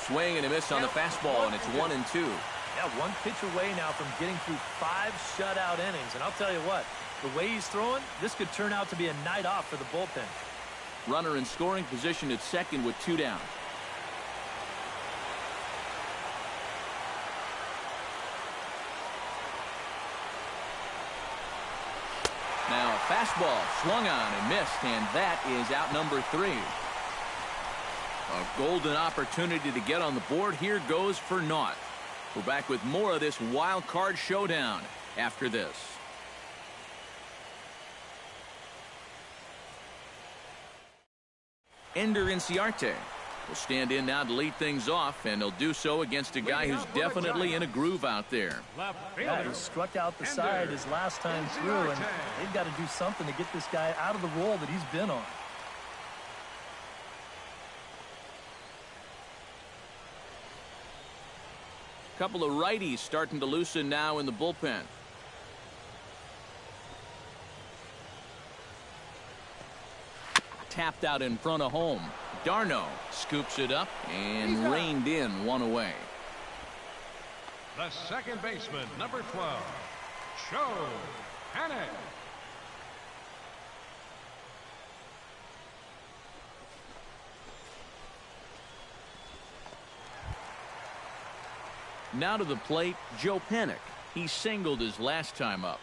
Swing and a miss on the fastball, and it's 1-2. Yeah, 1 pitch away now from getting through 5 shutout innings. And I'll tell you what, the way he's throwing, this could turn out to be a night off for the bullpen. Runner in scoring position at second with 2 down. Now a fastball swung on and missed, and that is out number 3. A golden opportunity to get on the board here goes for naught. We're back with more of this wild card showdown after this. Ender Inciarte will stand in now to lead things off, and he'll do so against a guy who's definitely in a groove out there. Yeah, he struck out the side his last time through, and they've got to do something to get this guy out of the role that he's been on. Couple of righties starting to loosen now in the bullpen. Tapped out in front of home. Darno scoops it up and reined in 1 away. The second baseman, number 12, Joe Panik. Now to the plate, Joe Panik. He singled his last time up.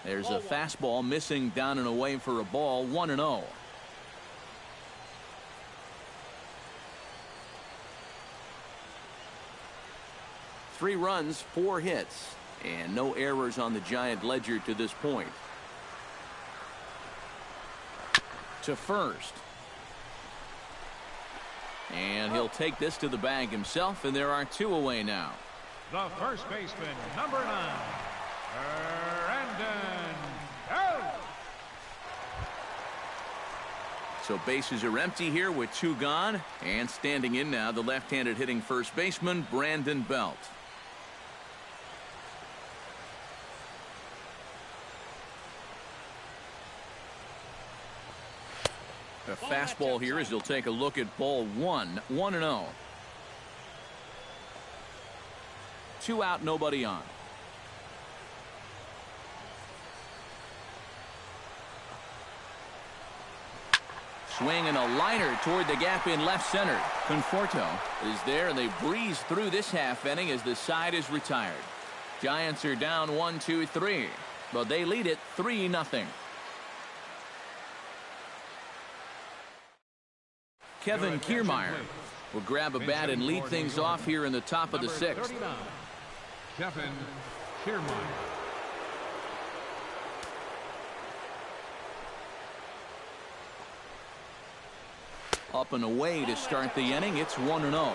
There's a fastball missing down and away for a ball. 1-0. Three runs, 4 hits, and no errors on the Giant ledger to this point. To first. And he'll take this to the bag himself, and there are 2 away now. The first baseman, number 9, Brandon Belt. So bases are empty here with 2 gone. And standing in now, the left-handed hitting first baseman, Brandon Belt. A fastball here as he'll take a look at ball 1. 1-0. 2 out, nobody on. Swing and a liner toward the gap in left center. Conforto is there, and they breeze through this half inning as the side is retired. Giants are down 1-2-3, but they lead it 3-0. Kevin Kiermaier will grab a bat and lead things off here in the top of the 6th. Kevin Kiermaier. Up and away to start the inning. It's 1-0.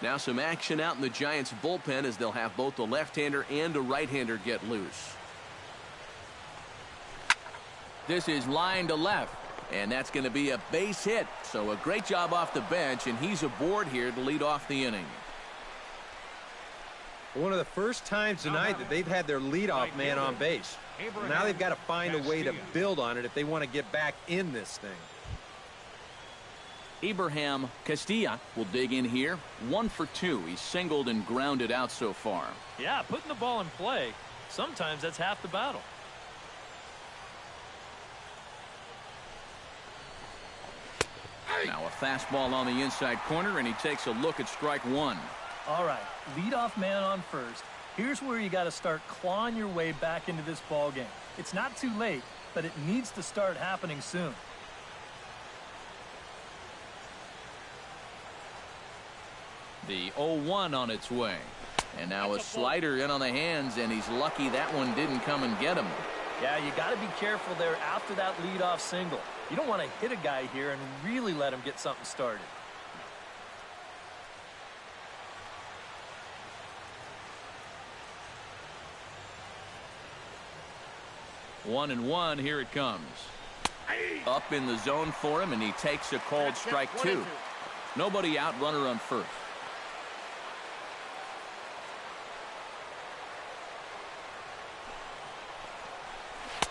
Now some action out in the Giants bullpen as they'll have both a left-hander and a right-hander get loose. This is line to left, and that's going to be a base hit. So a great job off the bench, and he's aboard here to lead off the inning. One of the first times tonight that they've had their leadoff man on base. Now they've got to find a way to build on it if they want to get back in this thing. Abraham Castilla will dig in here. 1 for 2. He's singled and grounded out so far. Yeah, putting the ball in play, sometimes that's half the battle. Now a fastball on the inside corner, and he takes a look at strike 1. All right, leadoff man on first. Here's where you got to start clawing your way back into this ball game. It's not too late, but it needs to start happening soon. The 0-1 on its way. And now a slider in on the hands, and he's lucky that one didn't come and get him. Yeah, you got to be careful there after that leadoff single. You don't want to hit a guy here and really let him get something started. 1-1, here it comes. Up in the zone for him, and he takes a called strike 2. Nobody out, runner on first.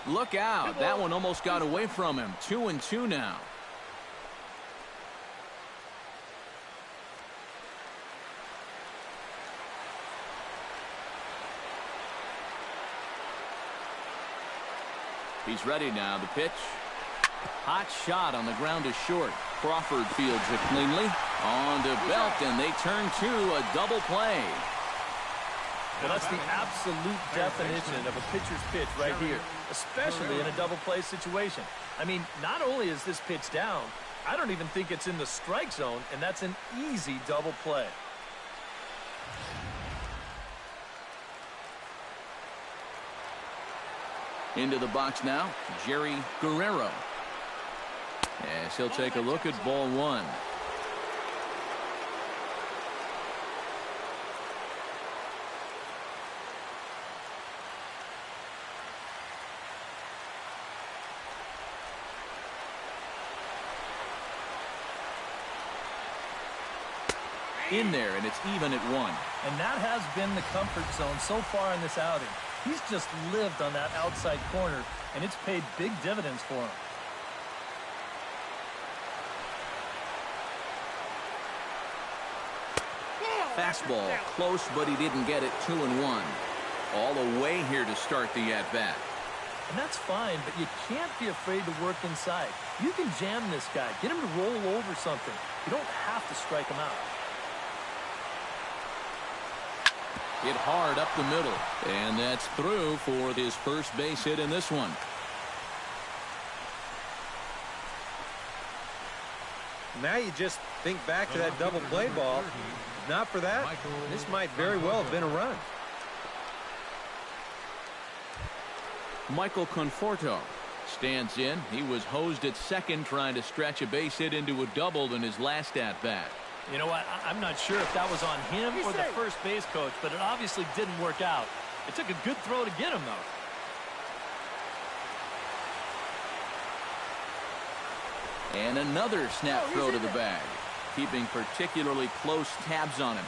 Look out. That one almost got away from him. 2-2 now. He's ready now. The pitch. Hot shot on the ground is short. Crawford fields it cleanly. On to Belt, and they turn to a double play. Well, that's the absolute definition of a pitcher's pitch right here, especially in a double play situation. I mean, not only is this pitch down, I don't even think it's in the strike zone, and that's an easy double play. Into the box now, Jerry Guerrero. As he'll take a look at ball 1. In there, and it's even at 1. And that has been the comfort zone so far in this outing. He's just lived on that outside corner, and it's paid big dividends for him. Fastball close, but he didn't get it. 2-1. All the way here to start the at-bat. And that's fine, but you can't be afraid to work inside. You can jam this guy, get him to roll over something. You don't have to strike him out. Hit hard up the middle, and that's through for his first base hit in this one. Now you just think back to that double play ball. If not for that, this might very well have been a run. Michael Conforto stands in. He was hosed at second trying to stretch a base hit into a double in his last at-bat. You know what? I'm not sure if that was on him or the first base coach, but it obviously didn't work out. It took a good throw to get him, though. And another snap throw to the bag, keeping particularly close tabs on him.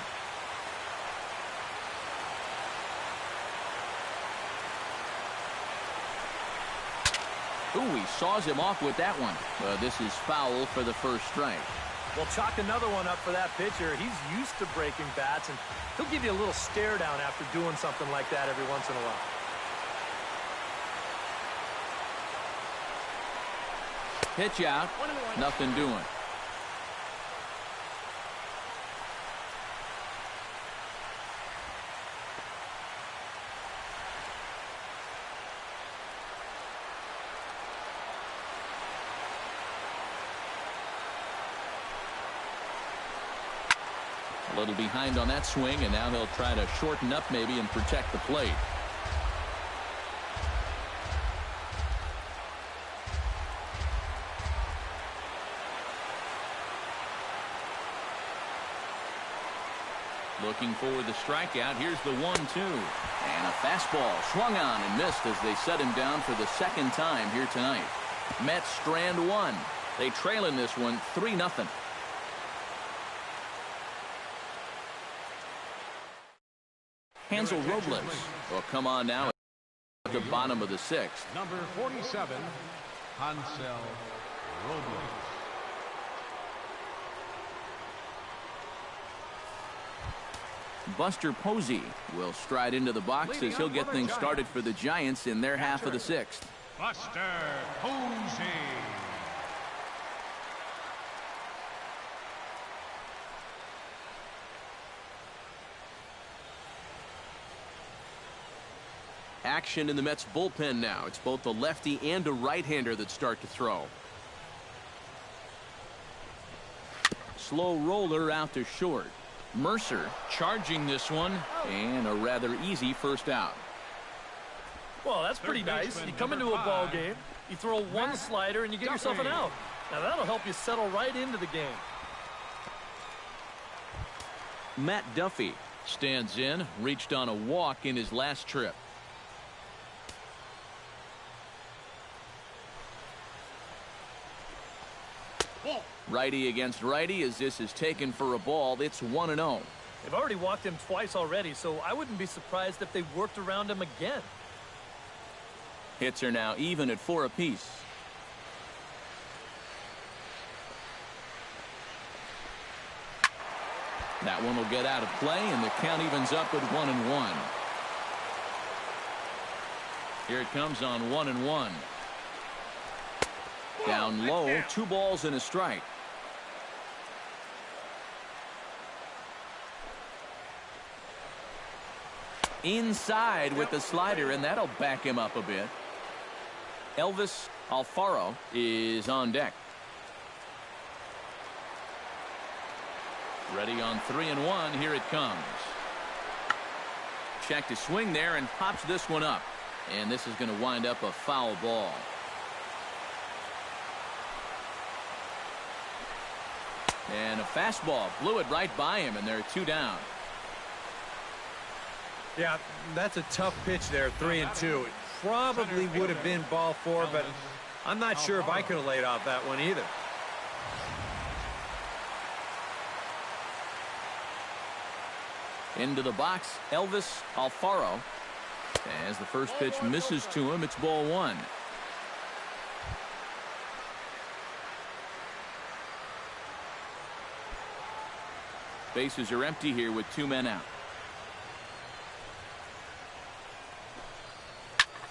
Ooh, he saws him off with that one. This is foul for the first strike. Well, chalk another one up for that pitcher. He's used to breaking bats, and he'll give you a little stare down after doing something like that every once in a while. Pitch out, nothing doing. A little behind on that swing, and now he'll try to shorten up maybe and protect the plate. Looking for the strikeout. Here's the 1-2. And a fastball swung on and missed as they set him down for the second time here tonight. Mets strand one. They trail in this one 3-0. Hansel Robles will come on now at the bottom of the sixth. Number 47, Hansel Robles. Buster Posey will stride into the box as he'll get things started for the Giants in their half of the sixth. Buster Posey. Action in the Mets bullpen now. It's both a lefty and a right-hander that start to throw. Slow roller out to short. Mercer charging this one, and a rather easy first out. Well, that's pretty nice. You come into a ball game, you throw one slider, and you get yourself an out. Now, that'll help you settle right into the game. Matt Duffy stands in, reached on a walk in his last trip. Righty against righty as this is taken for a ball. It's 1-0. They've already walked him twice already, so I wouldn't be surprised if they worked around him again. Hits are now even at 4 apiece. That one will get out of play, and the count evens up at 1-1. Here it comes on 1-1. Down low, 2 balls and a strike. Inside with the slider, and that'll back him up a bit. Elvis Alfaro is on deck. Ready on 3-1. Here it comes. Check to swing there and pops this one up. And this is going to wind up a foul ball. And a fastball blew it right by him, and they're 2 down. Yeah, that's a tough pitch there, 3-2. It probably would have been ball 4, but I'm not sure if I could have laid off that one either. Into the box, Elvis Alfaro. As the first pitch misses to him, it's ball 1. Bases are empty here with 2 men out.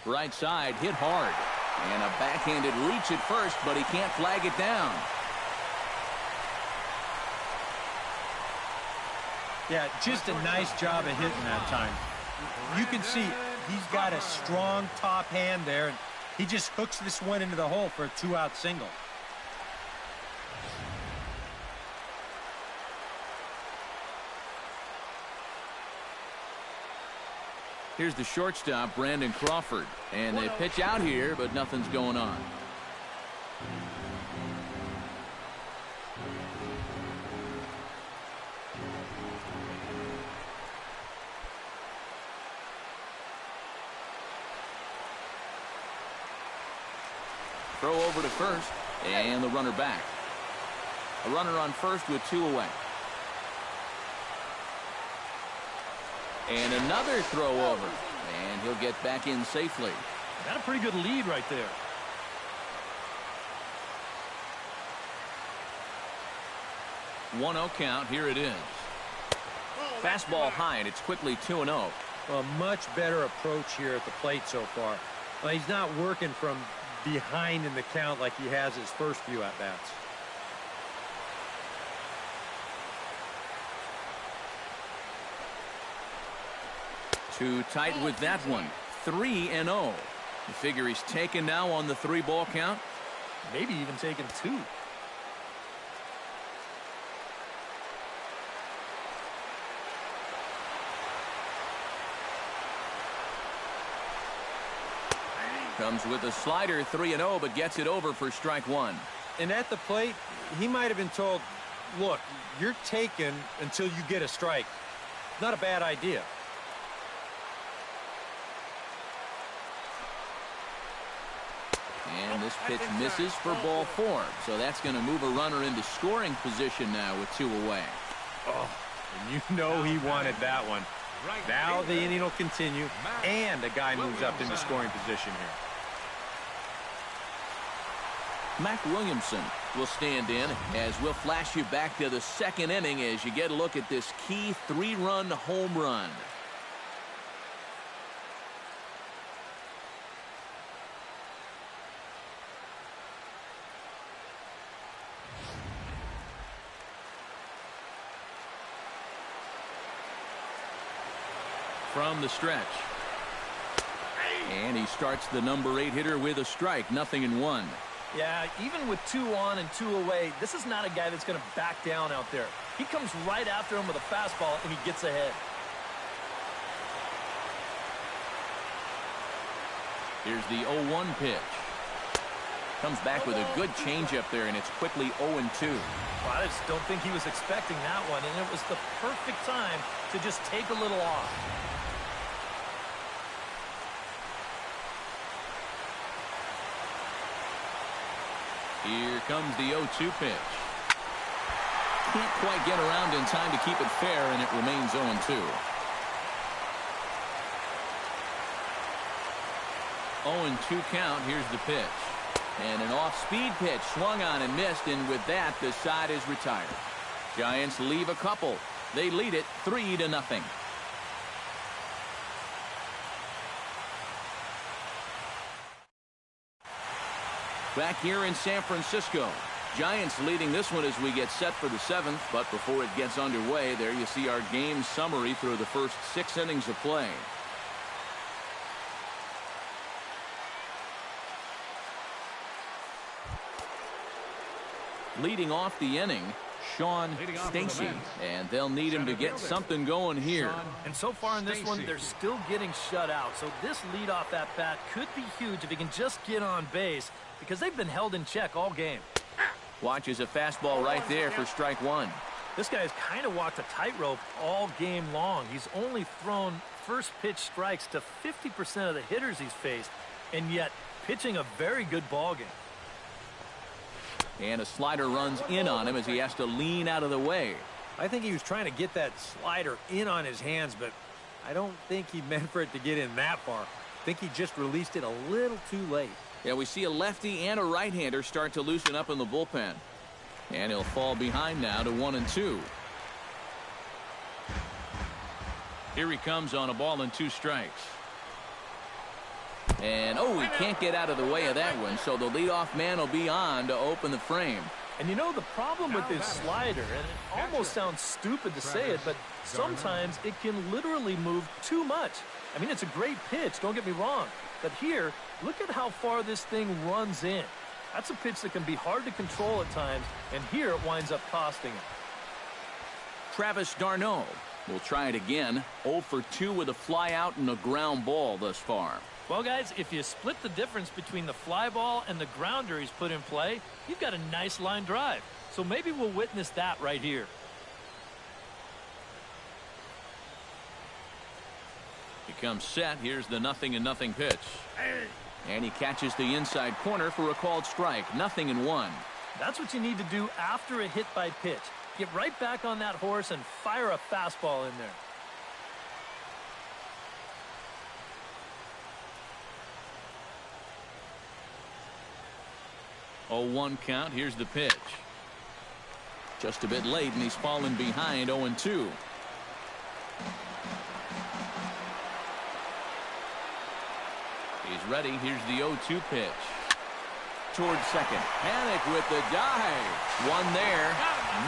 Right side hit hard. And a backhanded reach at first, but he can't flag it down. Yeah, just a nice job of hitting that time. You can see he's got a strong top hand there, and he just hooks this one into the hole for a 2-out single. Here's the shortstop, Brandon Crawford. And they pitch out here, but nothing's going on. Throw over to first, and the runner back. A runner on first with 2 away. And another throw over, and he'll get back in safely. Got a pretty good lead right there. 1-0 count. Here it is. Fastball high, and it's quickly 2-0. A much better approach here at the plate so far. Well, he's not working from behind in the count like he has his first few at-bats. Too tight with that one. 3-0. You figure he's taken now on the 3-ball count? Maybe even taken 2. Comes with a slider, 3-0, but gets it over for strike 1. And at the plate, he might have been told, look, you're taken until you get a strike. Not a bad idea. And this pitch misses for ball 4. So that's going to move a runner into scoring position now with 2 away. Oh, and you know he wanted that one. Now the inning will continue, and a guy moves up into scoring position here. Mac Williamson will stand in as we'll flash you back to the 2nd inning as you get a look at this key 3-run home run. From the stretch. And he starts the number 8 hitter with a strike, 0-1. Yeah, even with 2 on and 2 away, this is not a guy that's going to back down out there. He comes right after him with a fastball, and he gets ahead. Here's the 0-1 pitch. Comes back with a good changeup there, and it's quickly 0-2. Well, I just don't think he was expecting that one, and it was the perfect time to just take a little off. Here comes the 0-2 pitch. Can't quite get around in time to keep it fair, and it remains 0-2. 0-2 count. Here's the pitch. And an off-speed pitch swung on and missed, and with that, the side is retired. Giants leave a couple. They lead it 3-0. Back here in San Francisco, Giants leading this one as we get set for the 7th, but before it gets underway, there you see our game summary through the first 6 innings of play. Leading off the inning, Sean Stacy, and they'll need him to get something going here. And so far in this one, they're still getting shut out, so this leadoff at bat could be huge if he can just get on base, because they've been held in check all game. Watches a fastball right there for strike 1. This guy has kind of walked a tightrope all game long. He's only thrown first pitch strikes to 50% of the hitters he's faced, and yet pitching a very good ball game. And a slider runs in on him as he has to lean out of the way. I think he was trying to get that slider in on his hands, but I don't think he meant for it to get in that far. I think he just released it a little too late. Yeah, we see a lefty and a right-hander start to loosen up in the bullpen. And he'll fall behind now to 1-2. Here he comes on a ball and 2 strikes. And, oh, he can't get out of the way of that one, so the leadoff man will be on to open the frame. And you know the problem with this slider, and it almost sounds stupid to say it, but sometimes it can literally move too much. I mean, it's a great pitch, don't get me wrong. But here, look at how far this thing runs in. That's a pitch that can be hard to control at times, and here it winds up costing him. Travis d'Arnaud will try it again. 0 for 2 with a fly out and a ground ball thus far. Well, guys, if you split the difference between the fly ball and the grounder he's put in play, you've got a nice line drive. So maybe we'll witness that right here. He comes set. Here's the 0-0 pitch. And he catches the inside corner for a called strike. 0-1. That's what you need to do after a hit by pitch. Get right back on that horse and fire a fastball in there. 0-1 count. Here's the pitch. Just a bit late, and he's fallen behind 0-2. He's ready. Here's the 0-2 pitch. Towards second. Panic with the dive. One there.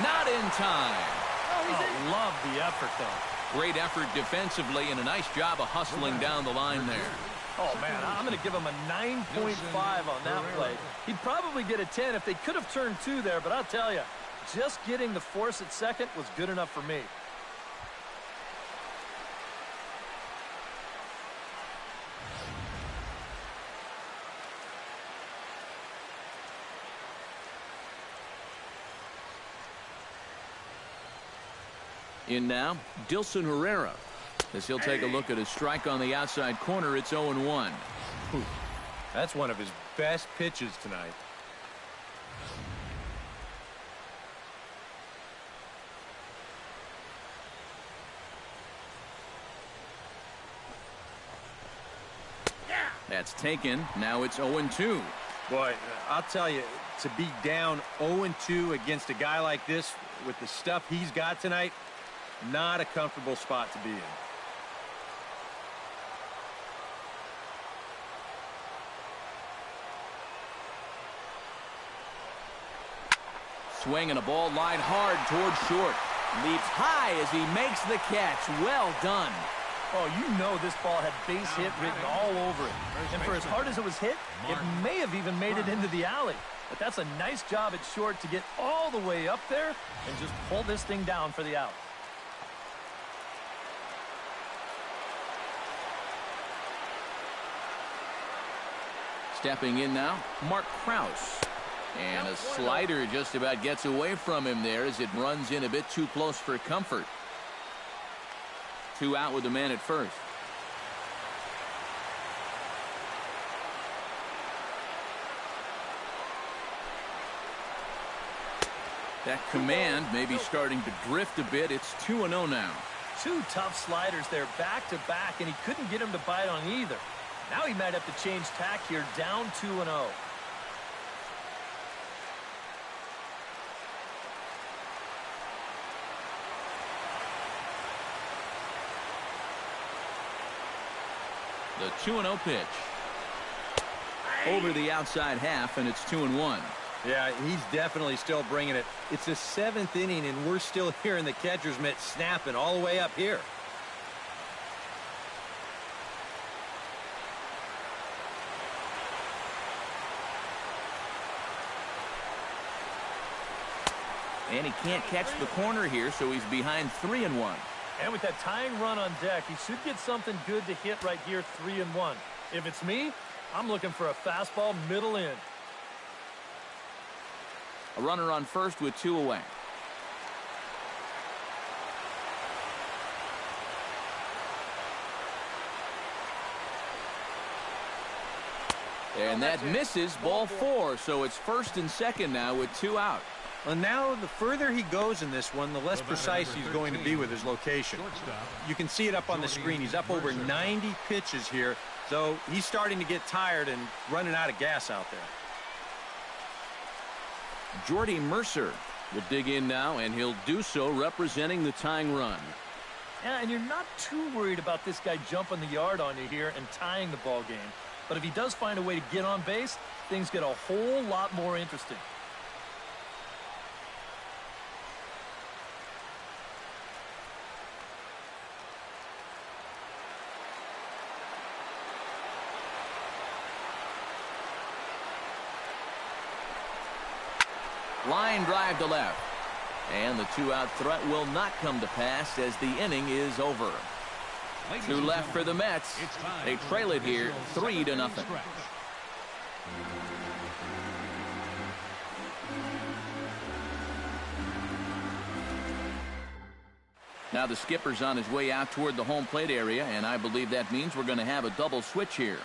Not in time. Oh, love the effort, though. Great effort defensively and a nice job of hustling down the line there. Oh, man, I'm going to give him a 9.5 on that play. He'd probably get a 10 if they could have turned 2 there, but I'll tell you, just getting the force at second was good enough for me. In now, Dilson Herrera. As he'll take a look at his strike on the outside corner, it's 0-1. That's one of his best pitches tonight. That's taken. Now it's 0-2. Boy, I'll tell you, to be down 0-2 against a guy like this with the stuff he's got tonight, not a comfortable spot to be in. Swing and a ball line hard towards short. Leaps high as he makes the catch. Well done. Oh, you know this ball had base hit written all over it. And for as hard as it was hit, it may have even made it into the alley. But that's a nice job at short to get all the way up there and just pull this thing down for the out. Stepping in now, Mark Krause. And a slider just about gets away from him there as it runs in a bit too close for comfort. 2 out with the man at first. That command may be starting to drift a bit. It's 2-0 now. 2 tough sliders there back to back, and he couldn't get him to bite on either. Now he might have to change tack here, down 2-0. The 2-0 pitch. Over the outside half, and it's 2-1. Yeah, he's definitely still bringing it. It's the 7th inning, and we're still hearing the catcher's mitt snapping all the way up here. And he can't catch the corner here, so he's behind 3-1. And with that tying run on deck, he should get something good to hit right here, 3-1. If it's me, I'm looking for a fastball middle in. A runner on first with 2 away. And that misses, ball 4, so it's first and second now with 2 out. Well, now the further he goes in this one, the less precise he's going to be with his location. You can see it up on the screen. He's up over 90 pitches here, so he's starting to get tired and running out of gas out there. Jordy Mercer will dig in now, and he'll do so representing the tying run. Yeah, and you're not too worried about this guy jumping the yard on you here and tying the ball game. But if he does find a way to get on base, things get a whole lot more interesting. Line drive to left. And the 2-out threat will not come to pass as the inning is over. 2 left for the Mets. They trail it here 3-0. Now the skipper's on his way out toward the home plate area, and I believe that means we're going to have a double switch here.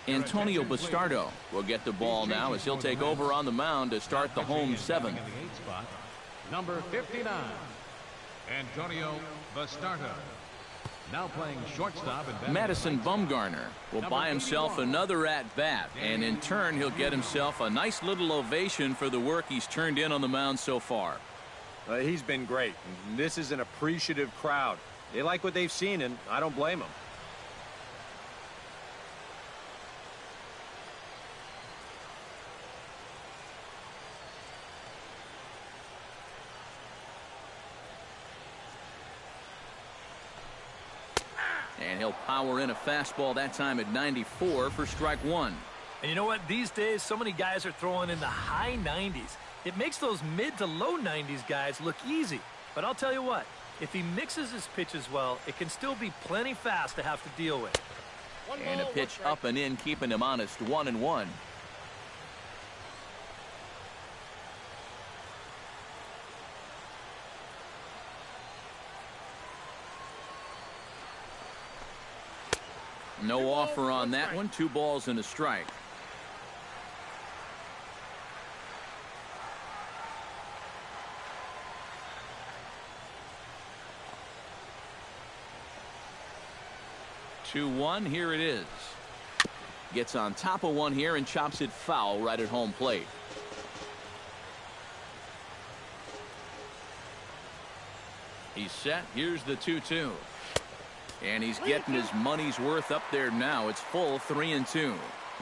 Antonio Bastardo will get the ball now as he'll take over on the mound to start the home seventh. In the 8th spot, number 59, Antonio Bastardo. Now playing shortstop. Madison Bumgarner will buy himself another at-bat, and in turn he'll get himself a nice little ovation for the work he's turned in on the mound so far. He's been great. This is an appreciative crowd. They like what they've seen, and I don't blame them. And he'll power in a fastball that time at 94 for strike one. And you know what? These days, so many guys are throwing in the high 90s. It makes those mid to low 90s guys look easy. But I'll tell you what, if he mixes his pitches well, it can still be plenty fast to have to deal with. And a pitch up and in, keeping him honest, 1-1. No offer on that one. 2 balls and a strike. Two-one. Here it is. Gets on top of one here and chops it foul right at home plate. He's set. Here's the 2-2. And he's getting his money's worth up there now. It's full 3-2.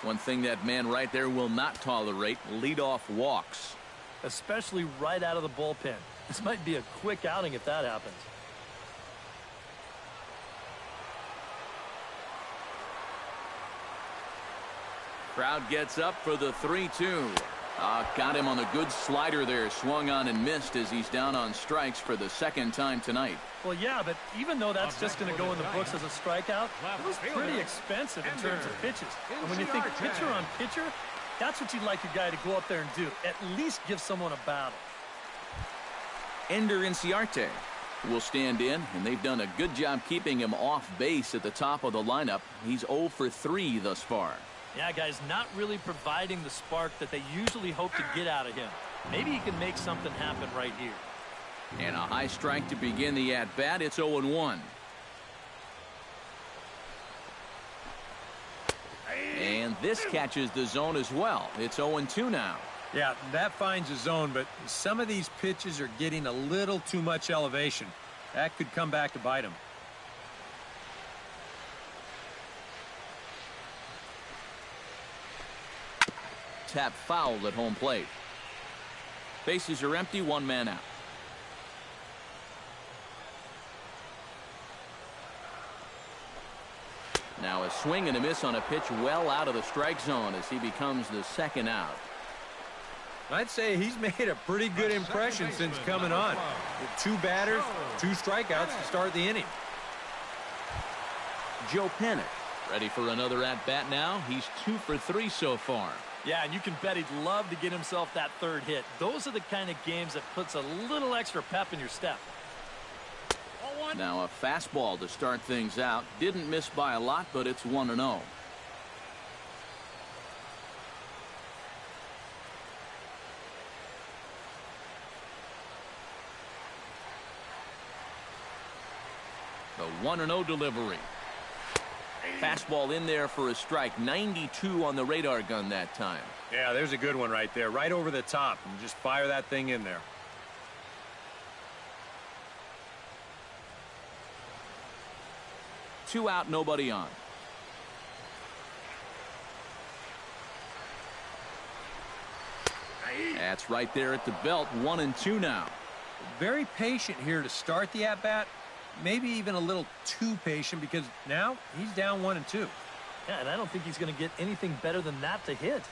One thing that man right there will not tolerate, leadoff walks. Especially right out of the bullpen. This might be a quick outing if that happens. Crowd gets up for the 3-2. Got him on a good slider there. Swung on and missed as he's down on strikes for the second time tonight. Well, yeah, but even though that's just going to go in the books as a strikeout, it was pretty expensive in terms of pitches. And when you think pitcher on pitcher, that's what you'd like your guy to go up there and do. At least give someone a battle. Ender Inciarte will stand in, and they've done a good job keeping him off base at the top of the lineup. He's 0 for 3 thus far. Yeah, guys, not really providing the spark that they usually hope to get out of him. Maybe he can make something happen right here. And a high strike to begin the at-bat. It's 0-1. And this catches the zone as well. It's 0-2 now. Yeah, that finds a zone, but some of these pitches are getting a little too much elevation. That could come back to bite him. Tap fouled at home plate. Bases are empty, 1 man out. Now a swing and a miss on a pitch well out of the strike zone as he becomes the second out. I'd say he's made a pretty good impression since coming on. With 2 batters, 2 strikeouts to start the inning. Joe Panik ready for another at-bat now. He's 2 for 3 so far. Yeah, and you can bet he'd love to get himself that 3rd hit. Those are the kind of games that puts a little extra pep in your step. Now a fastball to start things out. Didn't miss by a lot, but it's 1-0. The 1-0 delivery. Fastball in there for a strike. 92 on the radar gun that time. Yeah, there's a good one right there. Right over the top. And just fire that thing in there. Two out, nobody on. That's right there at the belt. 1-2 now. Very patient here to start the at-bat. Maybe even a little too patient because now he's down 1-2. Yeah, and I don't think he's going to get anything better than that to hit.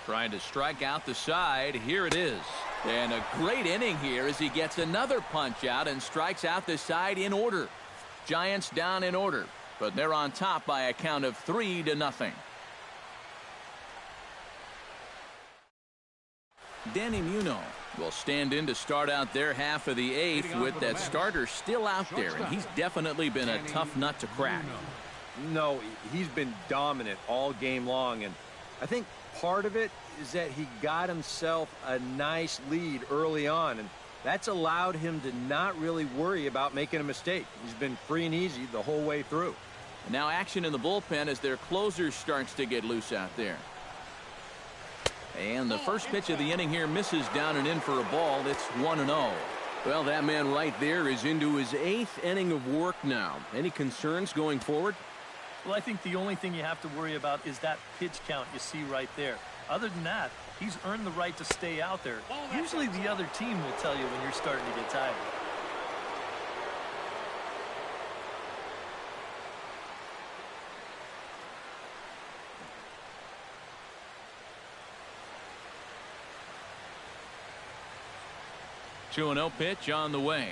Trying to strike out the side. Here it is. And a great inning here as he gets another punch out and strikes out the side in order. Giants down in order, but they're on top by a count of 3-0. Danny Muno will stand in to start out their half of the eighth with that starter still out there, and he's definitely been a tough nut to crack. No, he's been dominant all game long, and I think part of it is that he got himself a nice lead early on, and that's allowed him to not really worry about making a mistake. He's been free and easy the whole way through. Now action in the bullpen as their closer starts to get loose out there. And the first pitch of the inning here misses down and in for a ball. It's 1-0. Well, that man right there is into his 8th inning of work now. Any concerns going forward? Well, I think the only thing you have to worry about is that pitch count you see right there. Other than that, he's earned the right to stay out there. Usually the other team will tell you when you're starting to get tired. Two 2-0 pitch on the way.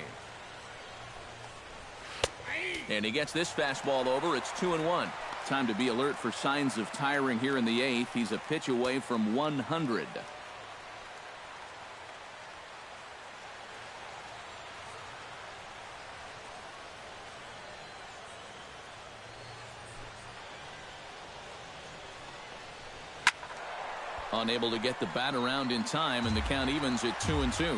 And he gets this fastball over. It's 2-1. Time to be alert for signs of tiring here in the 8th. He's a pitch away from 100. Unable to get the bat around in time, and the count evens at 2-2.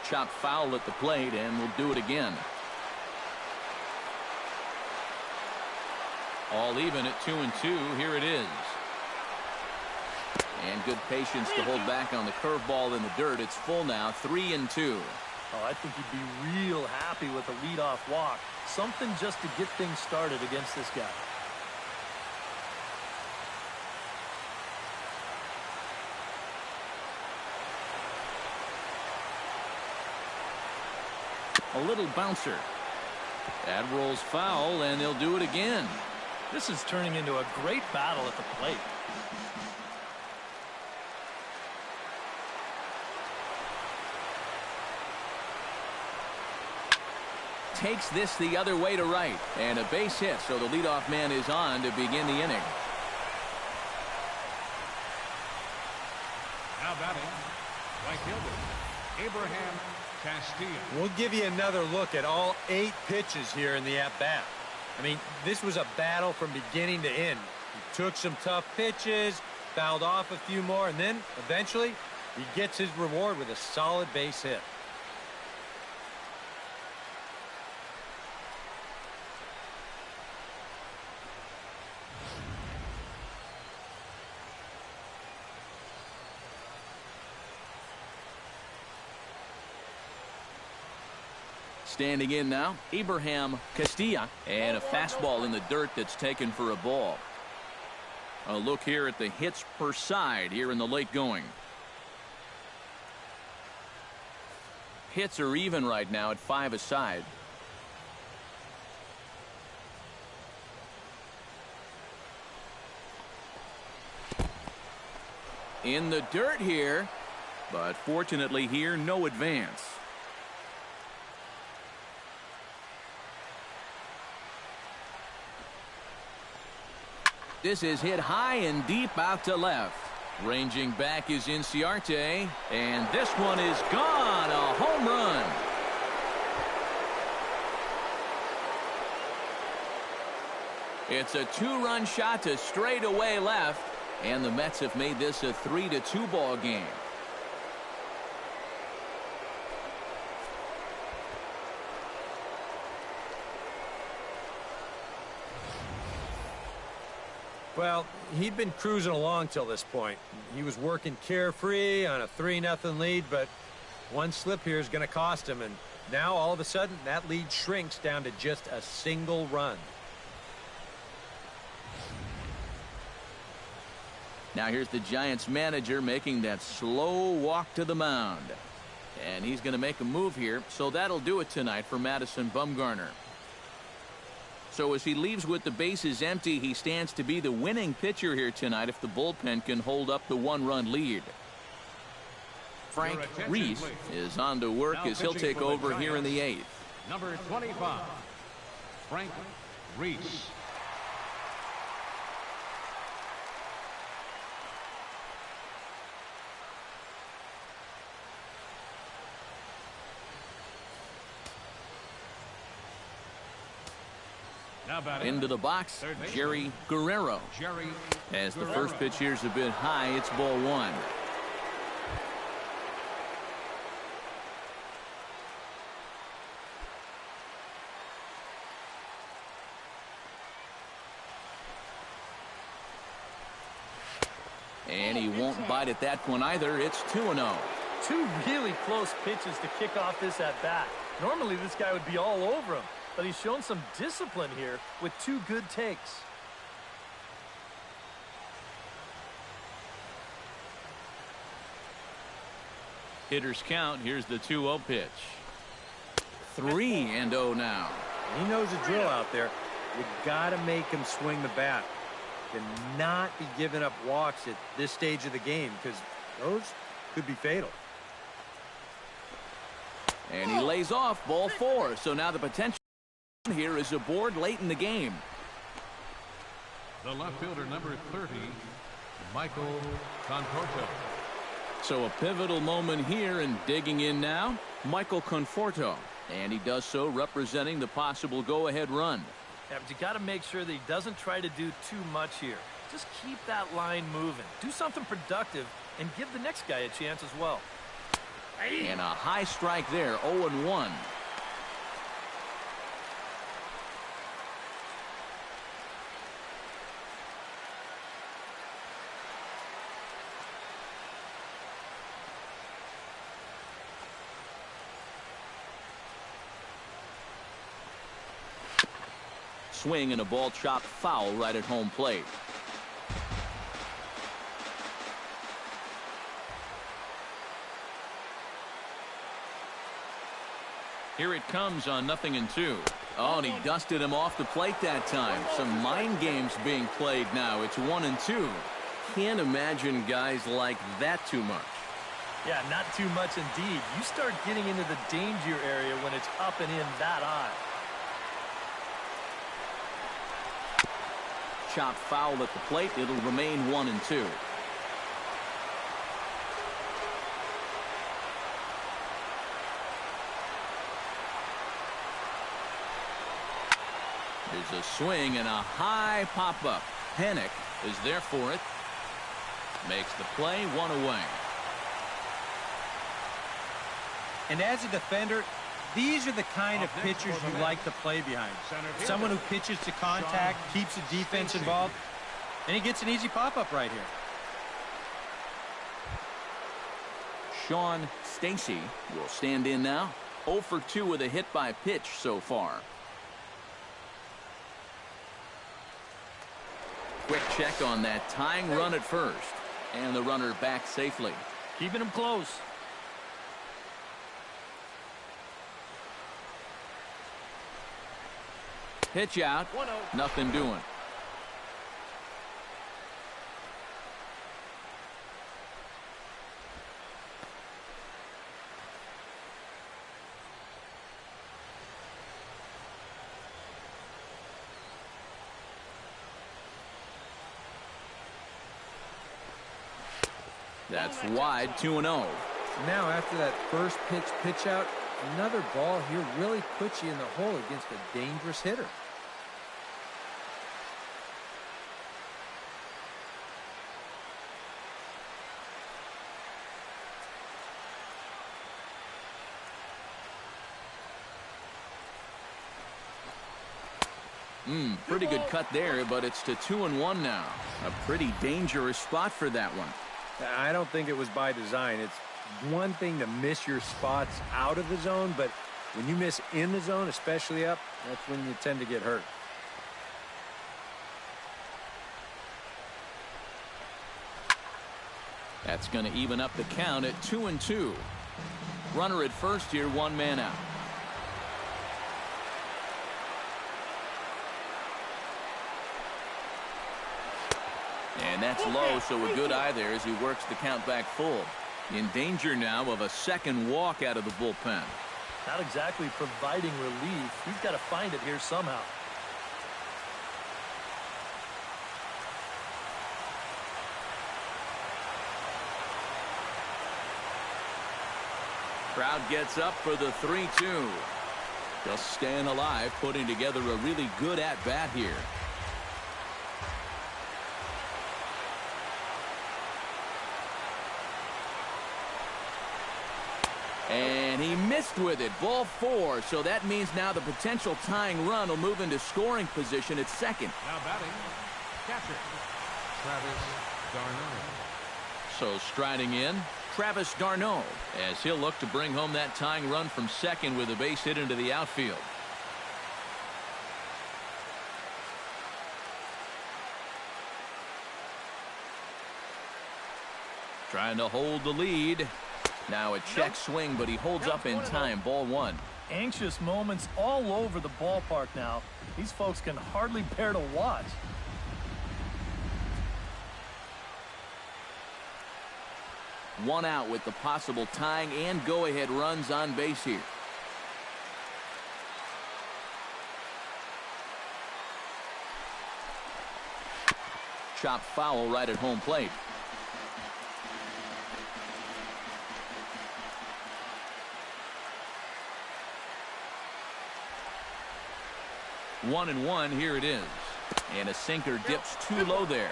Chop foul at the plate, and we'll do it again. All even at 2-2. Here it is. And good patience to hold back on the curveball in the dirt. It's full now, 3-2. Oh, I think he'd be real happy with a leadoff walk. Something just to get things started against this guy. A little bouncer. That rolls foul, and they'll do it again. This is turning into a great battle at the plate. Takes this the other way to right, and a base hit, so the leadoff man is on to begin the inning. Now batting, right fielder, Abraham Castillo. We'll give you another look at all 8 pitches here in the at-bat. I mean, this was a battle from beginning to end. He took some tough pitches, fouled off a few more, and then eventually he gets his reward with a solid base hit. Standing in now, Abraham Castillo, and a fastball in the dirt that's taken for a ball. A look here at the hits per side here in the late going. Hits are even right now at 5 a side. In the dirt here, but fortunately here, no advance. This is hit high and deep out to left. Ranging back is Inciarte, and this one is gone. A home run. It's a 2-run shot to straightaway left, and the Mets have made this a 3-2 ball game. Well, he'd been cruising along till this point. He was working carefree on a 3-0 lead, but one slip here is going to cost him, and now all of a sudden that lead shrinks down to just a single run. Now here's the Giants manager making that slow walk to the mound, and he's going to make a move here, so that'll do it tonight for Madison Bumgarner. So as he leaves with the bases empty, he stands to be the winning pitcher here tonight if the bullpen can hold up the 1-run lead. Frank Reese is on to work as he'll take over here in the 8th. Number 25, Frank Reese. Into the box, Jerry Guerrero. As the first pitch here's a bit high, it's ball one. And he won't bite at that one either. It's 2-0. Two really close pitches to kick off this at-bat. Normally this guy would be all over him, but he's shown some discipline here with two good takes. Hitters count. Here's the 2-0 pitch. 3-0 now. He knows the drill out there. You got to make him swing the bat. Cannot be giving up walks at this stage of the game because those could be fatal. And he lays off ball 4. So now the potential here is aboard late in the game. The left fielder, number 30, Michael Conforto. So a pivotal moment here, and digging in now, Michael Conforto. And he does so representing the possible go-ahead run. Yeah, but you got to make sure that he doesn't try to do too much here. Just keep that line moving. Do something productive and give the next guy a chance as well. And a high strike there, 0-1. Swing and a ball chopped foul right at home plate. Here it comes on 0-2. Oh, and he dusted him off the plate that time. Some mind games being played now. It's 1-2. Can't imagine guys like that too much. Yeah, not too much indeed. You start getting into the danger area when it's up and in that high. Chopped foul at the plate. It'll remain 1-2. There's a swing and a high pop-up. Hennick is there for it. Makes the play, 1 away. And as a defender, these are the kind of pitchers you like to play behind. Someone who pitches to contact, keeps the defense involved, and he gets an easy pop-up right here. Sean Stacy will stand in now. 0 for 2 with a hit by pitch so far. Quick check on that tying run at first. And the runner back safely. Keeping him close. Pitch out. Nothing doing. That's wide, 2-0. Now after that first pitch out, another ball here really puts you in the hole against a dangerous hitter. Pretty good cut there, but it's to 2-1 now. A pretty dangerous spot for that one. I don't think it was by design. It's one thing to miss your spots out of the zone, but when you miss in the zone, especially up, that's when you tend to get hurt. That's going to even up the count at 2-2. Runner at first here, 1 man out. And that's low, so a good eye there as he works the count back full. In danger now of a second walk out of the bullpen. Not exactly providing relief. He's got to find it here somehow. Crowd gets up for the 3-2. Just staying alive, putting together a really good at-bat here. And he missed with it. Ball 4. So that means now the potential tying run will move into scoring position at second. Now batting, catcher, Travis d'Arnaud. So striding in, Travis d'Arnaud, as he'll look to bring home that tying run from second with a base hit into the outfield. Trying to hold the lead. Now a check swing, but he holds up in time. Ball 1. Anxious moments all over the ballpark now. These folks can hardly bear to watch. One out with the possible tying and go-ahead runs on base here. Chopped foul right at home plate. One and one, here it is. And a sinker dips too low there.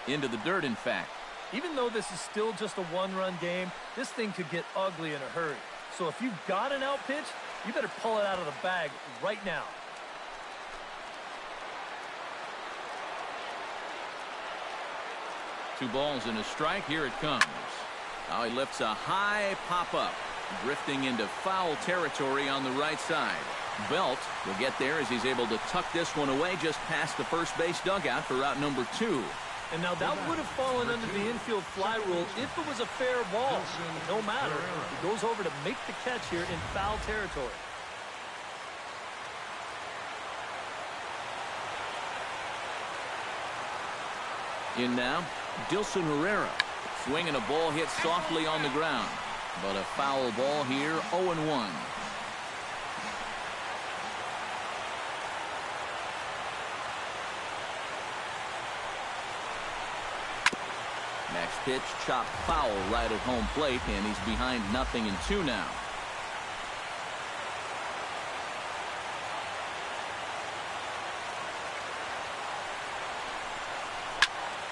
Into the dirt, in fact. Even though this is still just a one-run game, this thing could get ugly in a hurry. So if you've got an out pitch, you better pull it out of the bag right now. Two balls and a strike. Here it comes. Now he lifts a high pop-up, drifting into foul territory on the right side. Belt will get there as he's able to tuck this one away just past the first base dugout for out number 2. And now that would have fallen under the infield fly rule if it was a fair ball. No matter, he goes over to make the catch here in foul territory. In now, Dilson Herrera. Swinging a ball hit softly on the ground. But a foul ball here, 0-1. Next pitch, chopped foul right at home plate, and he's behind 0-2 now.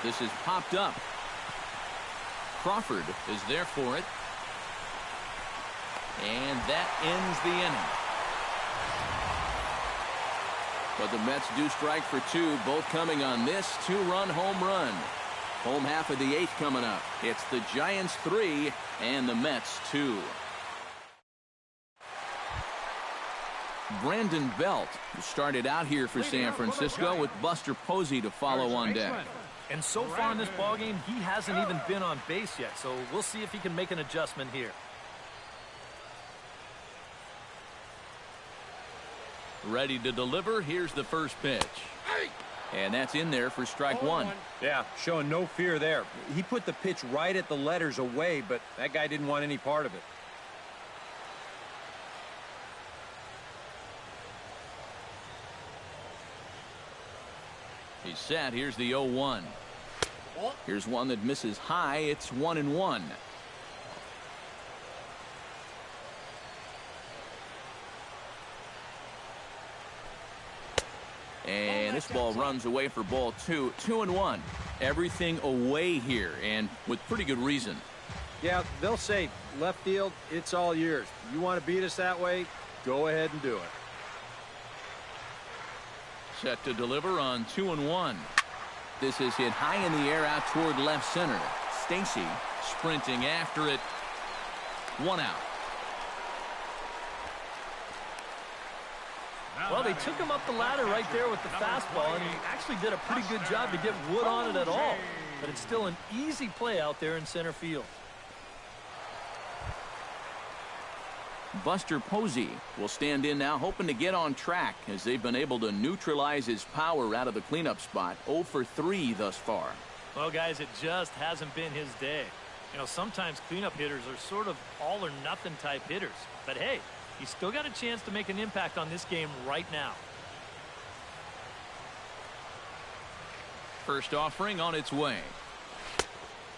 This is popped up. Crawford is there for it. And that ends the inning. But the Mets do strike for 2, both coming on this 2-run home run. Home half of the 8th coming up. It's the Giants 3 and the Mets 2. Brandon Belt started out here for San Francisco with Buster Posey to follow on deck. And so far in this ballgame, he hasn't even been on base yet, so we'll see if he can make an adjustment here. Ready to deliver. Here's the first pitch. And that's in there for strike 1. Yeah, showing no fear there. He put the pitch right at the letters away, but that guy didn't want any part of it. He's set. Here's the 0-1. Here's one that misses high. It's 1-1. And this ball runs away for ball 2. 2-1. Everything away here, and with pretty good reason. Yeah, they'll say, left field, it's all yours. You want to beat us that way? Go ahead and do it. Set to deliver on 2-1. This is hit high in the air out toward left center. Stacy sprinting after it. 1 out. Well, they took him up the ladder right there with the fastball, and he actually did a pretty good job to get wood on it at all. But it's still an easy play out there in center field. Buster Posey will stand in now, hoping to get on track as they've been able to neutralize his power out of the cleanup spot. 0 for 3 thus far. Well, guys, it just hasn't been his day. You know, sometimes cleanup hitters are sort of all-or-nothing type hitters. But, hey, He's still got a chance to make an impact on this game right now. First offering on its way.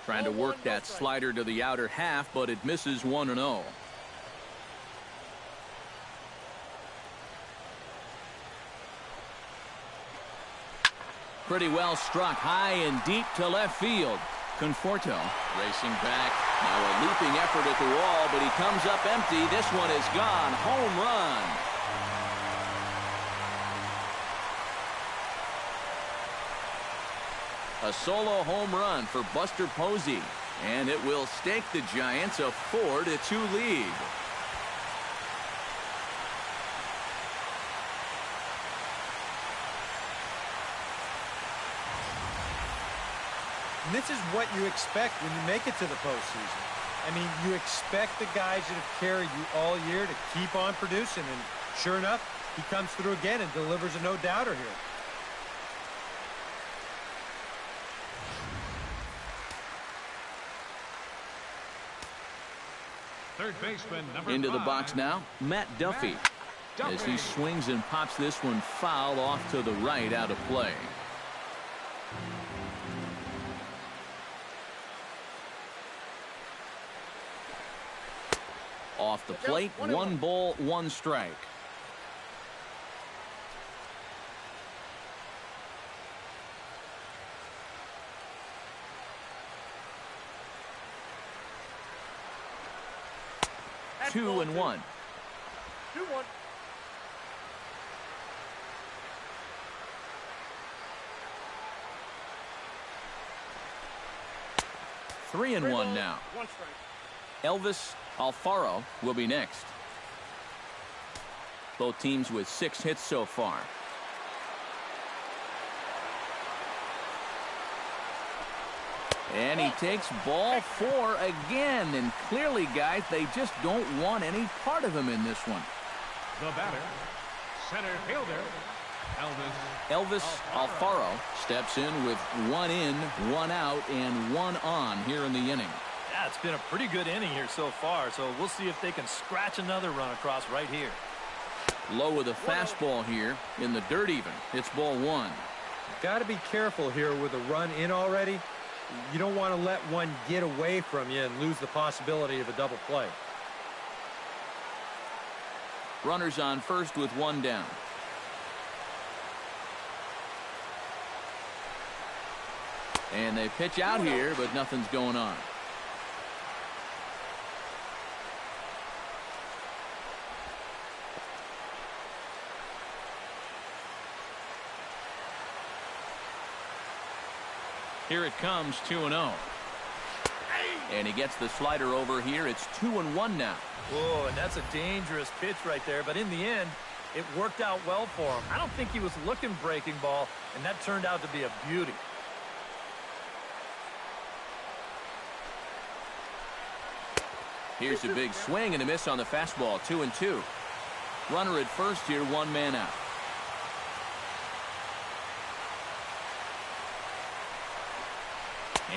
Trying to work that slider to the outer half, but it misses 1-0. Pretty well struck high and deep to left field. Conforto racing back. Now a leaping effort at the wall, but he comes up empty. This one is gone. Home run. A solo home run for Buster Posey, and it will stake the Giants a 4-2 lead. And this is what you expect when you make it to the postseason. I mean, you expect the guys that have carried you all year to keep on producing, and sure enough, he comes through again and delivers a no-doubter here. Third baseman, number Into the 5. box now, Matt Duffy. As he swings and pops this one foul off to the right, out of play. Off the plate, 1 ball, 1 strike. That's 2-1. 2-1. 3-1 now. 1 strike. Elvis Alfaro will be next. Both teams with 6 hits so far. And he takes ball 4 again. And clearly, guys, they just don't want any part of him in this one. The batter, center fielder, Elvis Alfaro steps in with 1 in, 1 out, and 1 on here in the inning. Yeah, it's been a pretty good inning here so far, so we'll see if they can scratch another run across right here. Low with a fastball here in the dirt even. It's ball 1. Got to be careful here with a run in already. You don't want to let one get away from you and lose the possibility of a double play. Runners on first with 1 down. And they pitch out here, but nothing's going on. Here it comes, 2-0. And he gets the slider over here. It's 2-1 now. Whoa, and that's a dangerous pitch right there, but in the end, it worked out well for him. I don't think he was looking breaking ball, and that turned out to be a beauty. Here's a big swing and a miss on the fastball, 2-2. Runner at first here, 1 man out.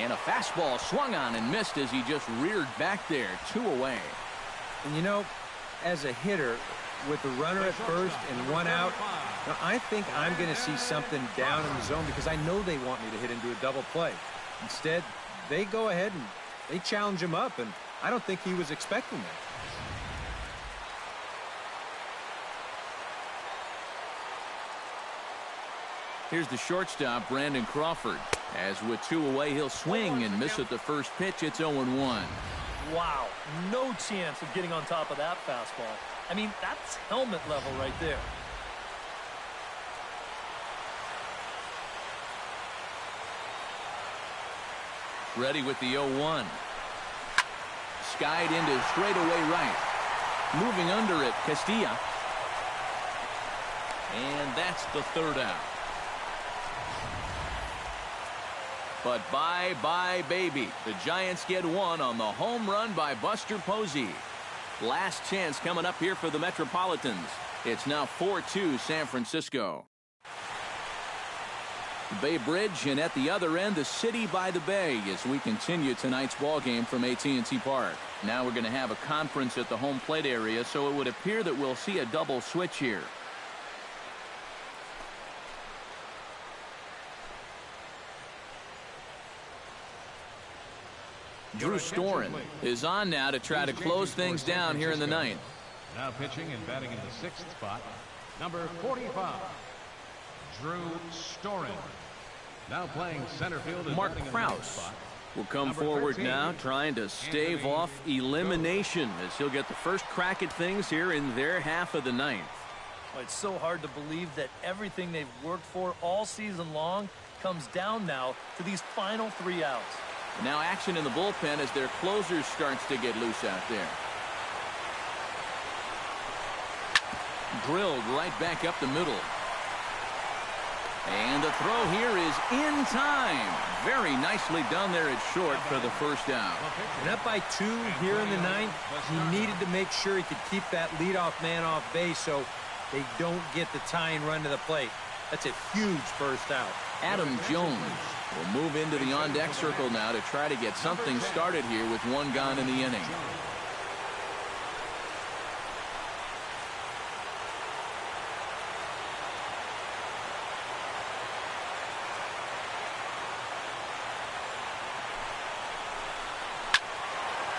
And a fastball swung on and missed as he just reared back there, 2 away. And you know, as a hitter, with the runner at first and 1 out, now I think I'm going to see something down in the zone because I know they want me to hit into a double play. Instead, they go ahead and they challenge him up, and I don't think he was expecting that. Here's the shortstop, Brandon Crawford. As with 2 away, he'll swing and miss at the first pitch. It's 0-1. Wow, no chance of getting on top of that fastball. I mean, that's helmet level right there. Ready with the 0-1. Skied into straightaway right. Moving under it, Castilla. And that's the 3rd out. But bye-bye, baby. The Giants get 1 on the home run by Buster Posey. Last chance coming up here for the Metropolitans. It's now 4-2 San Francisco. Bay Bridge, and at the other end, the City by the Bay, as we continue tonight's ball game from AT&T Park. Now we're going to have a conference at the home plate area, so it would appear that we'll see a double switch here. Drew Storen is on now to try to close things down here in the ninth. Now pitching and batting in the 6th spot, number 45, Drew Storen. Now playing center field. Mark Krause will come forward now, trying to stave off elimination as he'll get the first crack at things here in their half of the ninth. Well, it's so hard to believe that everything they've worked for all season long comes down now to these final 3 outs. Now action in the bullpen as their closer starts to get loose out there. Drilled right back up the middle. And the throw here is in time. Very nicely done there at short for the first out. And up by 2 here in the ninth, he needed to make sure he could keep that leadoff man off base so they don't get the tying run to the plate. That's a huge first out. Adam Jones will move into the on-deck circle now to try to get something started here with 1 gone in the inning.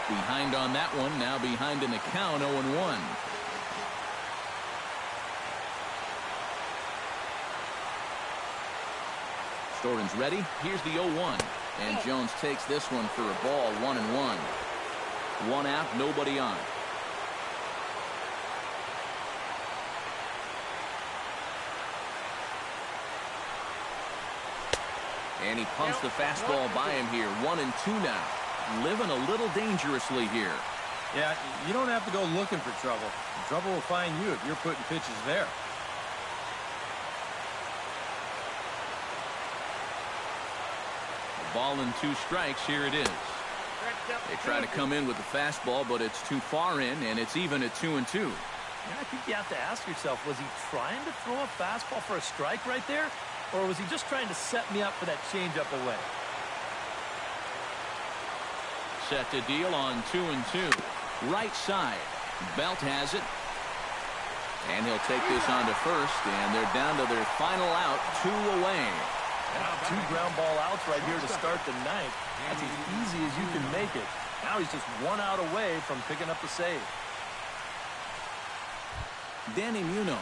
Behind on that one, now behind in the count, 0-1. Storen's ready. Here's the 0-1. And Jones takes this one for a ball, 1-1. 1 out, nobody on. And he pumps the fastball by him here, 1-2 now. Living a little dangerously here. Yeah, you don't have to go looking for trouble. Trouble will find you if you're putting pitches there. A ball and 2 strikes. Here it is. They try to come in with the fastball, but it's too far in, and it's even at 2-2. Yeah, I think you have to ask yourself, was he trying to throw a fastball for a strike right there? Or was he just trying to set me up for that changeup away? Set to deal on 2-2. Right side. Belt has it. And he'll take this on to first, and they're down to their final out, 2 away. Yeah, 2 ground ball outs right here to start the ninth. That's as easy as you can make it. Now he's just 1 out away from picking up the save. Danny Muno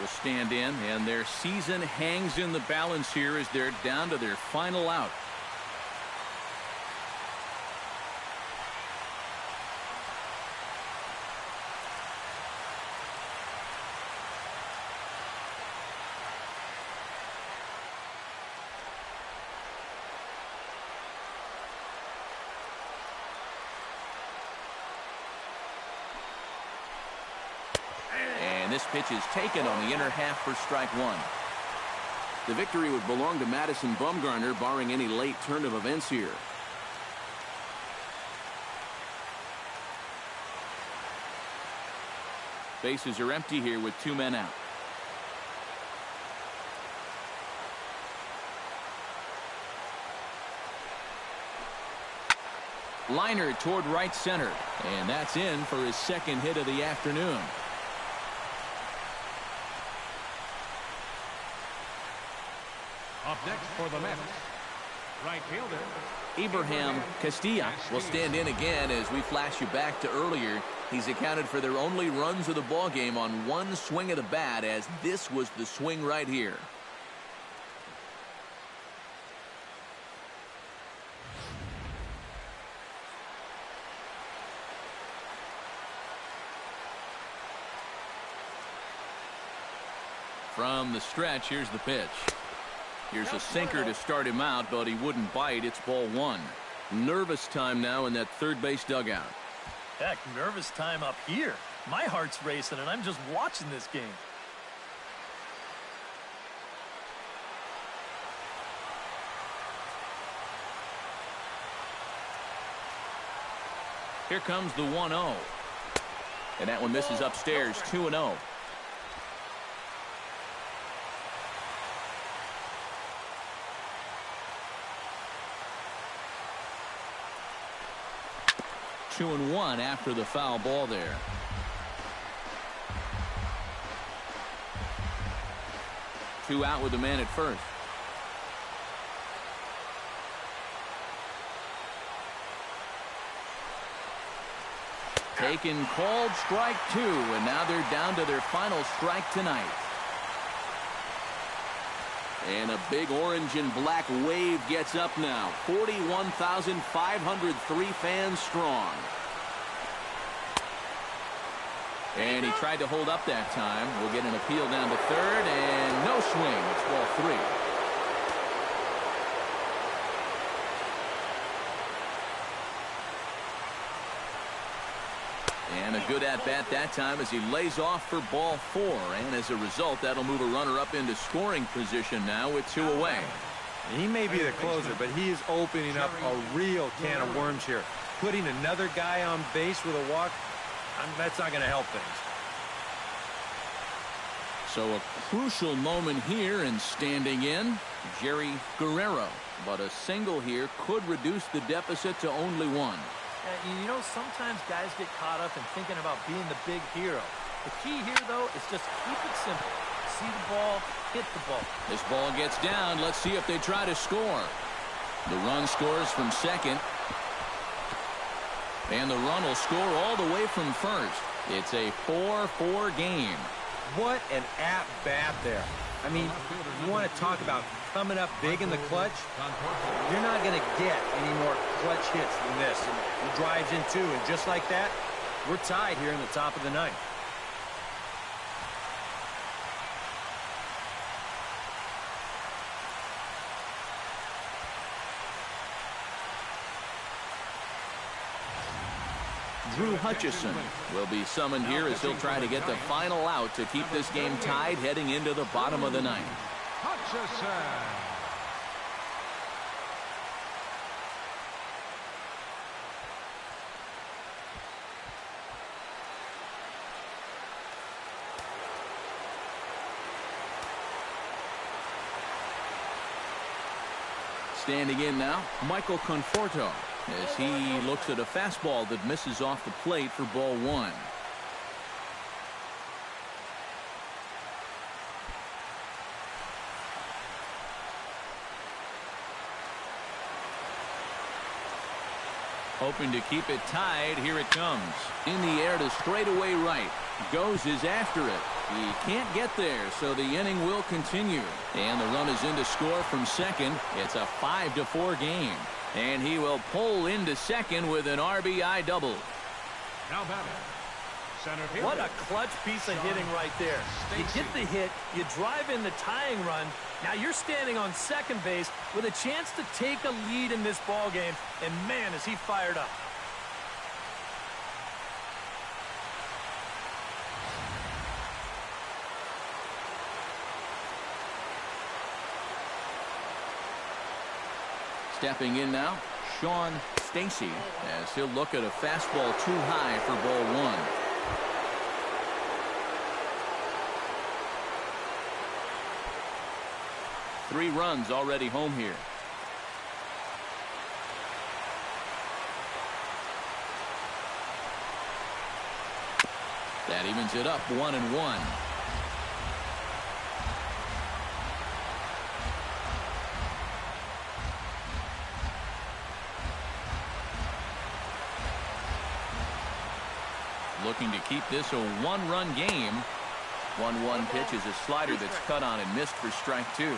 will stand in, and their season hangs in the balance here as they're down to their final out. And this pitch is taken on the inner half for strike 1. The victory would belong to Madison Bumgarner, barring any late turn of events here. Bases are empty here with 2 men out. Liner toward right center, and that's in for his 2nd hit of the afternoon. Up next for the Mets, right fielder Abraham Castilla will stand in again as we flash you back to earlier. He's accounted for their only runs of the ball game on 1 swing of the bat, as this was the swing right here. From the stretch, here's the pitch. Here's a sinker to start him out, but he wouldn't bite. It's ball 1. Nervous time now in that third base dugout. Heck, nervous time up here. My heart's racing, and I'm just watching this game. Here comes the 1-0. And that one misses upstairs, 2-0. 2-1 after the foul ball there. Two out with the man at first. Taken, called strike 2, and now they're down to their final strike tonight. And a big orange and black wave gets up now. 41,503 fans strong. And he tried to hold up that time. We'll get an appeal down to third, and no swing. It's ball 3. And a good at-bat that time as he lays off for ball 4. And as a result, that'll move a runner up into scoring position now with 2 away. He may be the closer, but he is opening up a real can of worms here. Putting another guy on base with a walk, that's not going to help things. So a crucial moment here, and standing in, Jerry Guerrero. But a single here could reduce the deficit to only 1. You know, sometimes guys get caught up in thinking about being the big hero. The key here, though, is just keep it simple. See the ball, hit the ball. This ball gets down. Let's see if they try to score. The run scores from second. And the run will score all the way from first. It's a 4-4 game. What an at-bat there. I mean, you want to talk about coming up big in the clutch? You're not going to get any more clutch hits than this. And he drives in 2, and just like that, we're tied here in the top of the 9th. Drew Hutchison will be summoned here as he'll try to get the final out to keep this game tied heading into the bottom of the 9th. Hutchison. Standing in now, Michael Conforto, as he looks at a fastball that misses off the plate for ball 1. Hoping to keep it tied. Here it comes. In the air to straightaway right. Goes is after it. He can't get there, so the inning will continue. And the run is in to score from second. It's a 5-4 game. And he will pull into second with an RBI double. Now batting, center fielder. What a clutch piece of hitting right there. You get the hit, you drive in the tying run. Now you're standing on second base with a chance to take a lead in this ball game. And man, is he fired up. Stepping in now, Sean Stacy, as he'll look at a fastball too high for ball 1. Three runs already home here. That evens it up 1-1. Looking to keep this a 1-run game. 1-1 pitch is a slider that's cut on and missed for strike 2.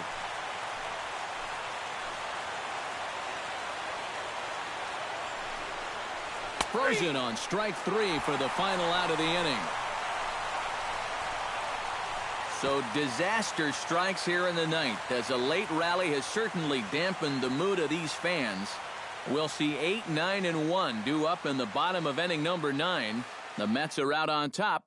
Frozen on strike 3 for the final out of the inning. So disaster strikes here in the 9th, as a late rally has certainly dampened the mood of these fans. We'll see 8, 9, and 1 due up in the bottom of inning number 9. The Mets are out on top,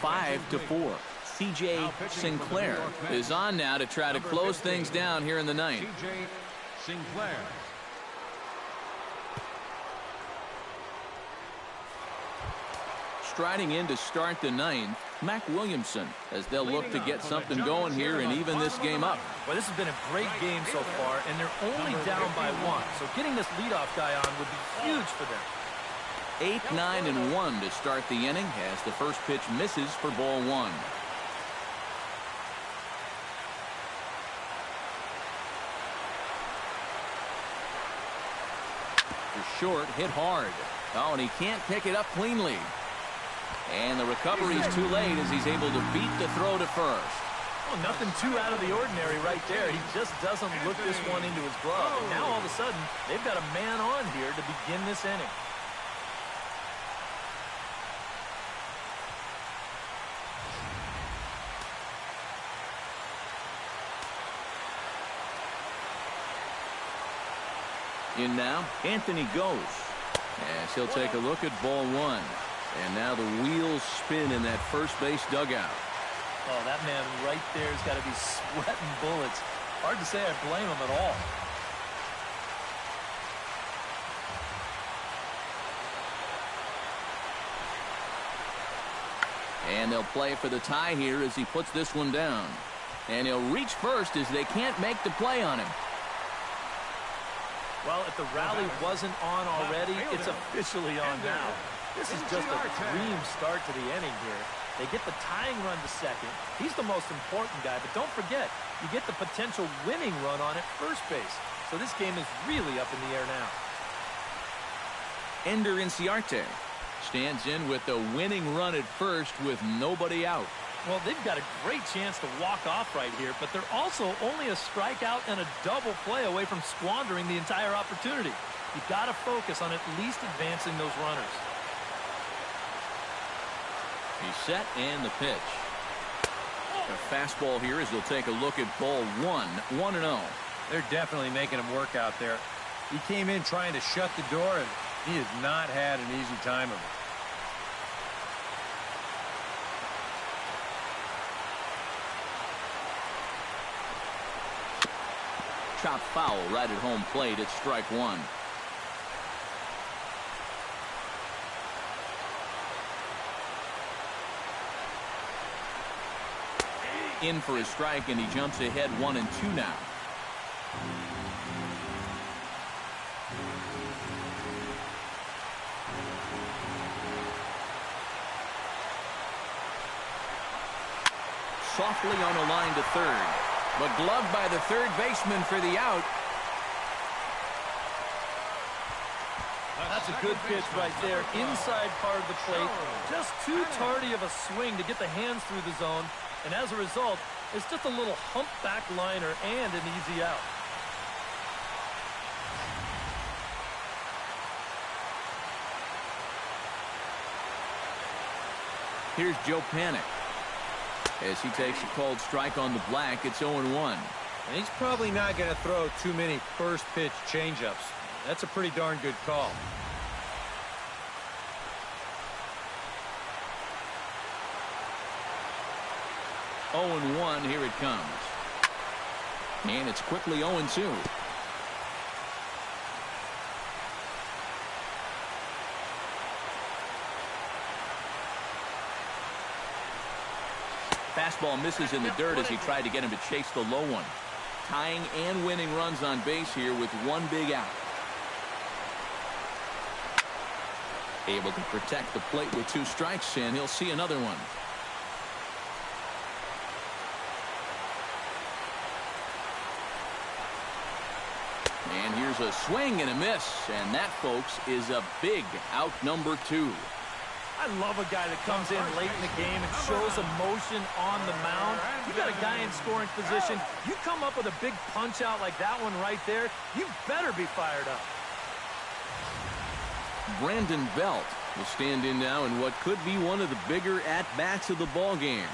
5-4. C.J. Sinclair is on now to try to close things down here in the 9th. C.J. Sinclair. Striding in to start the 9th, Mac Williamson, as they'll look to get something going here and even this game up. Well, this has been a great game so far, and they're only down by 1. So getting this leadoff guy on would be huge for them. 8, 9, and 1 to start the inning as the first pitch misses for ball 1. Short, hit hard. Oh, and he can't pick it up cleanly. And the recovery is too late as he's able to beat the throw to first. Well, nothing too out of the ordinary right there. He just doesn't look this one into his glove. And now all of a sudden, they've got a man on here to begin this inning. In now, Anthony goes. As he'll take a look at ball 1. And now the wheels spin in that first base dugout. Oh, that man right there has got to be sweating bullets. Hard to say I blame him at all. And they'll play for the tie here as he puts this one down. And he'll reach first as they can't make the play on him. Well, if the rally wasn't on already, it's officially on now. This is just a dream start to the inning here. They get the tying run to second. He's the most important guy, but don't forget, you get the potential winning run on at first base. So this game is really up in the air now. Ender Inciarte stands in with the winning run at first with nobody out. Well, they've got a great chance to walk off right here, but they're also only a strikeout and a double play away from squandering the entire opportunity. You've got to focus on at least advancing those runners. He's set and the pitch. A fastball here as they'll take a look at ball 1, 1-0. They're definitely making him work out there. He came in trying to shut the door, and he has not had an easy time of it. Chop foul right at home plate. It's strike 1. In for a strike, and he jumps ahead 1-2 now. Softly on a line to third, but gloved by the third baseman for the out. That's a good pitch right there, inside part of the plate. Just too tardy of a swing to get the hands through the zone, and as a result, it's just a little humpback liner and an easy out. Here's Joe Panik. As he takes a called strike on the black, it's 0-1. And he's probably not going to throw too many first pitch changeups. That's a pretty darn good call. Oh, 0-1, here it comes. And it's quickly 0-2. Fastball misses in the dirt as he tried to get him to chase the low one. Tying and winning runs on base here with one big out. Able to protect the plate with 2 strikes, and he'll see another one. And here's a swing and a miss, and that, folks, is a big out number 2. I love a guy that comes in late in the game and shows emotion on the mound. You got a guy in scoring position. You come up with a big punch out like that one right there, you better be fired up. Brandon Belt will stand in now in what could be one of the bigger at-bats of the ball game.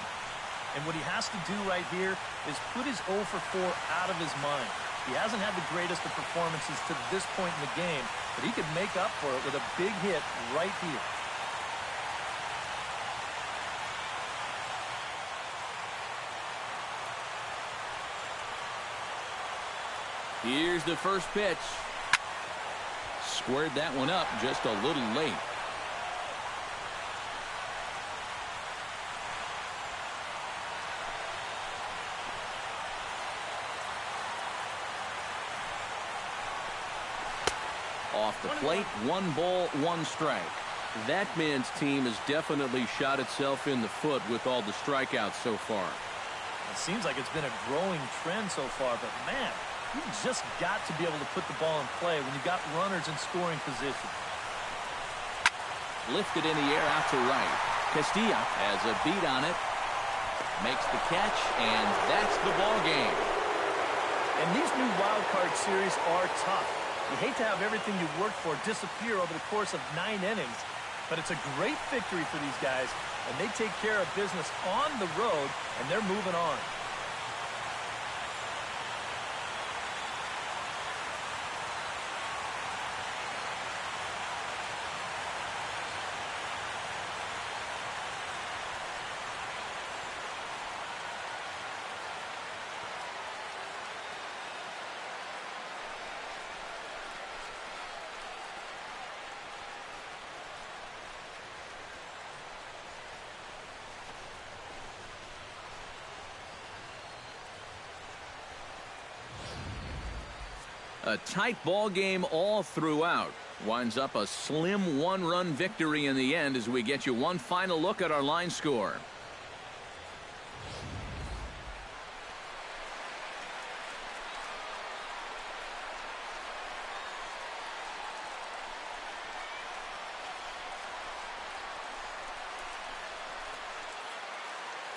And what he has to do right here is put his 0 for 4 out of his mind. He hasn't had the greatest of performances to this point in the game, but he could make up for it with a big hit right here. Here's the first pitch. Squared that one up just a little late. Off the plate, 1 ball, 1 strike. That man's team has definitely shot itself in the foot with all the strikeouts so far. It seems like it's been a growing trend so far, but man, you've just got to be able to put the ball in play when you've got runners in scoring position. Lifted in the air out to right. Castilla has a beat on it. Makes the catch, and that's the ball game. And these new wild card series are tough. You hate to have everything you worked for disappear over the course of 9 innings, but it's a great victory for these guys, and they take care of business on the road, and they're moving on. A tight ball game all throughout. Winds up a slim 1-run victory in the end as we get you one final look at our line score.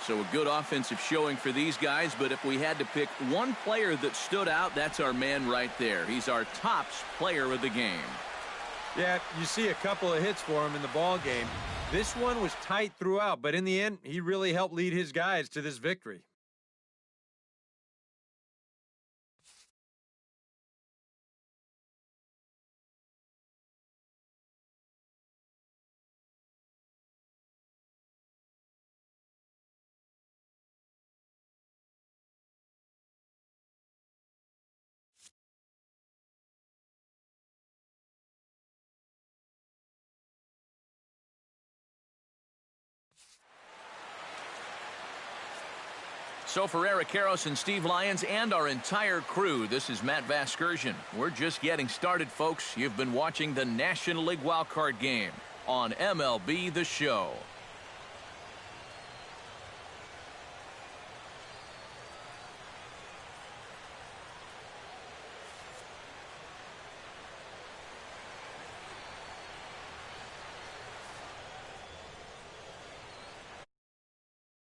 So a good offensive showing for these guys, but if we had to pick one player that stood out, that's our man right there. He's our tops player of the game. Yeah, you see a couple of hits for him in the ball game. This one was tight throughout, but in the end, he really helped lead his guys to this victory. So for Eric Karros and Steve Lyons and our entire crew, this is Matt Vasgersian. We're just getting started, folks. You've been watching the National League Wildcard Game on MLB The Show.